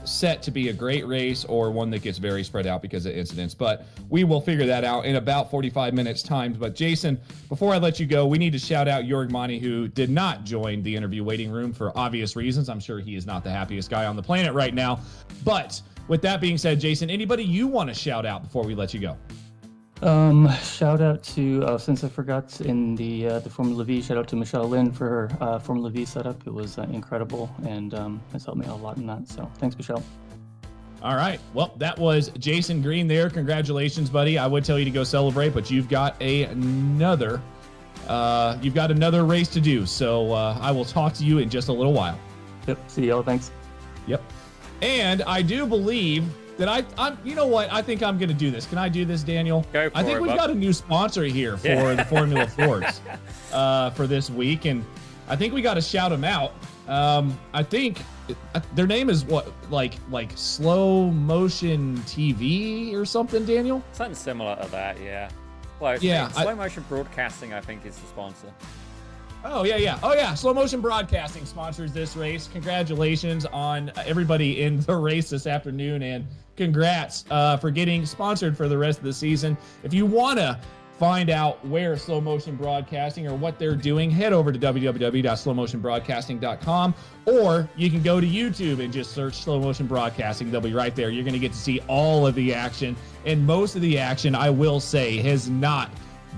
set to be a great race or one that gets very spread out because of incidents, but we will figure that out in about 45 minutes time. But Jason, before I let you go, we need to shout out Jorg Mani, who did not join the interview waiting room for obvious reasons. I'm sure he is not the happiest guy on the planet right now. But with that being said, Jason, anybody you want to shout out before we let you go? Shout out to, since I forgot in the Formula V, shout out to Michelle Lynn for her Formula V setup. It was incredible, and it's helped me a lot in that. So thanks, Michelle. All right. Well, that was Jason Green there. Congratulations, buddy. I would tell you to go celebrate, but you've got another race to do. So I will talk to you in just a little while. Yep. See y'all. Thanks. Yep. And I do believe that I'm, you know what? I think I'm going to do this. Can I do this, Daniel? Go for I think it, we've got a new sponsor here for the Formula Fords for this week, and I think we got to shout them out. I think their name is what, like Slow Motion TV or something, Daniel? Something similar to that, yeah. Well, yeah, Slow Motion Broadcasting, I think, is the sponsor. Oh, yeah. Oh, yeah. Slow Motion Broadcasting sponsors this race. Congratulations on everybody in the race this afternoon, and congrats for getting sponsored for the rest of the season. If you want to find out where Slow Motion Broadcasting or what they're doing, head over to www.slowmotionbroadcasting.com, or you can go to YouTube and just search Slow Motion Broadcasting. They'll be right there. You're going to get to see all of the action, and most of the action, I will say, has not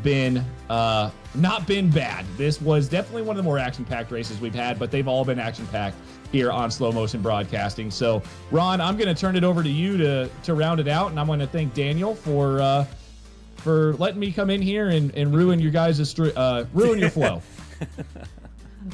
been bad. This was definitely one of the more action-packed races we've had, but they've all been action-packed here on Slow Motion Broadcasting. So, Ron, I'm going to turn it over to you to round it out, and I'm going to thank Daniel for letting me come in here and ruin your guys' ruin your flow.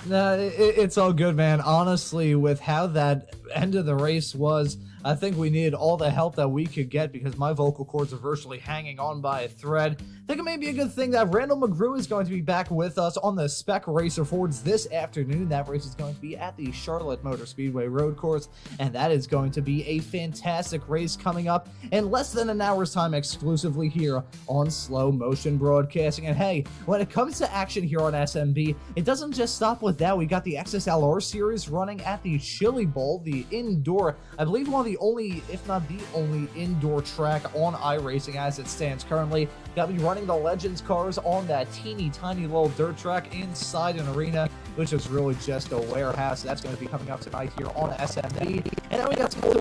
No, it's all good, man. Honestly, with how that end of the race was, I think we needed all the help that we could get because my vocal cords are virtually hanging on by a thread. I think it may be a good thing that Randall McGrew is going to be back with us on the Spec Racer Fords this afternoon. That race is going to be at the Charlotte Motor Speedway Road Course, and that is going to be a fantastic race coming up in less than an hour's time exclusively here on Slow Motion Broadcasting. And hey, when it comes to action here on SMB, it doesn't just stop with that. We got the XSLR series running at the Chili Bowl, the indoor, I believe one of the only, if not the only, indoor track on iRacing as it stands currently. Got to be running the Legends cars on that teeny tiny little dirt track inside an arena, which is really just a warehouse. That's going to be coming up tonight here on SMB. And then we got some more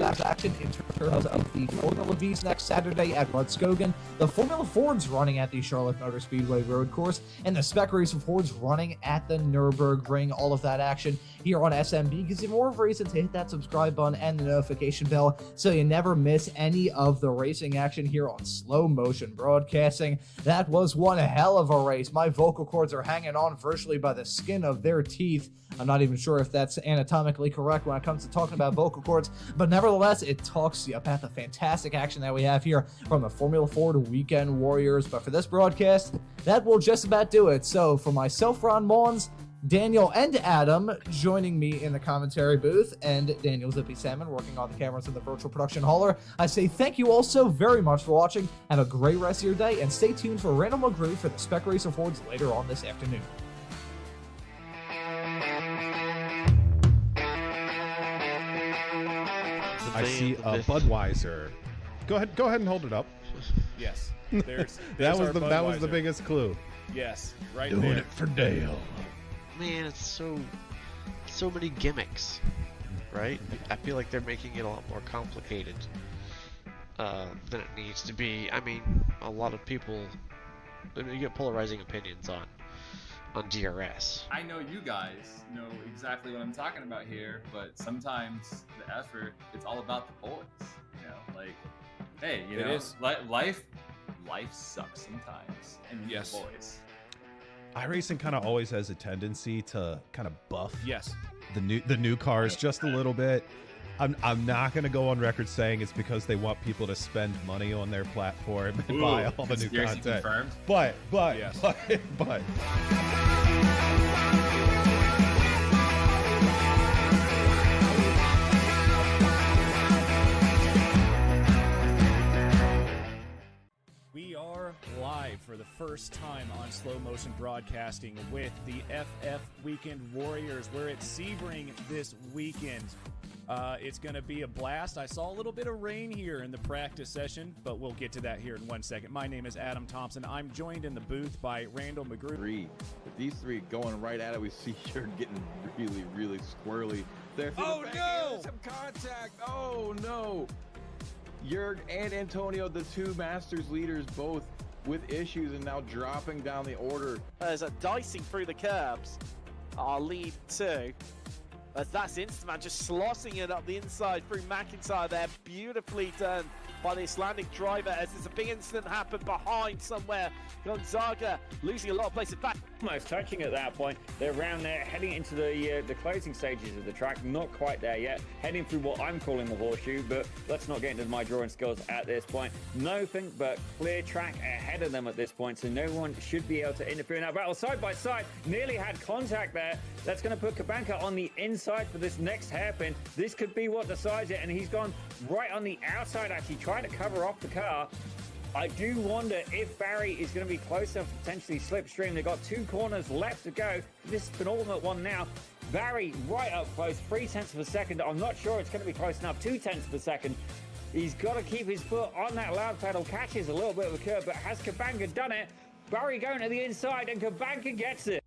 action in terms of the Formula V's next Saturday at Rudskogen, the Formula Ford's running at the Charlotte Motor Speedway road course, and the Spec Race of Ford's running at the Nürburgring. All of that action here on SMB gives you more of a reason to hit that subscribe button and the notification bell so you never miss any of the racing action here on Slow Motion Broadcasting. That was one hell of a race. My vocal cords are hanging on virtually by the skin of their teeth. I'm not even sure if that's anatomically correct when it comes to talking about vocal cords, but nevertheless, it talks about the fantastic action that we have here from the Formula Ford Weekend Warriors. But for this broadcast, that will just about do it. So for myself, Ron Maunz, Daniel and Adam joining me in the commentary booth, and Daniel Zippy Salmon working on the cameras in the virtual production hauler, I say thank you all so very much for watching. Have a great rest of your day, and stay tuned for Randall McGrew for the Spec Race of Fords later on this afternoon. I see a Budweiser. Go ahead and hold it up. Yes. That was the biggest clue. Yes, right Doing there. it for Dale. Man, it's so many gimmicks, right? I feel like they're making it a lot more complicated than it needs to be. I mean, a lot of people, you get polarizing opinions on DRS. I know you guys know exactly what I'm talking about here, but sometimes the effort, it's all about the boys. You know, like, hey, you know, life sucks sometimes, and we need the boys. iRacing kind of always has a tendency to kind of buff Yes. the new cars just a little bit. I'm not going to go on record saying it's because they want people to spend money on their platform and buy all the new content. Confirmed. But We are live for the first time on Slow Motion Broadcasting with the FF Weekend Warriors. We're at Sebring this weekend. It's going to be a blast. I saw a little bit of rain here in the practice session, but we'll get to that here in 1 second. My name is Adam Thompson. I'm joined in the booth by Randall McGrew. With these three going right at it, we see you're getting really, really squirrely. There, Oh, no! some contact. Oh no! Jurg and Antonio, the two Masters leaders, both with issues and now dropping down the order. There's a dicing through the curbs. Our lead two. As that's Instaman just slossing it up the inside through McIntyre there. Beautifully done by the Icelandic driver as there's a big incident happened behind somewhere. Gonzaga losing a lot of places back. Almost touching at that point. They're around there, heading into the closing stages of the track. Not quite there yet. Heading through what I'm calling the horseshoe, but let's not get into my drawing skills at this point. Nothing but clear track ahead of them at this point, so no one should be able to interfere in that battle. Side by side, nearly had contact there. That's going to put Kabanka on the inside for this next hairpin. This could be what decides it, and he's gone right on the outside, actually trying to cover off the car. I do wonder if Barry is going to be close enough to potentially slipstream. They've got 2 corners left to go. This penultimate one now. Barry right up close, 0.3 of a second. I'm not sure it's going to be close enough, 0.2 of a second. He's got to keep his foot on that loud pedal. Catches a little bit of a curve, but has Kabanka done it? Barry going to the inside, and Kabanka gets it.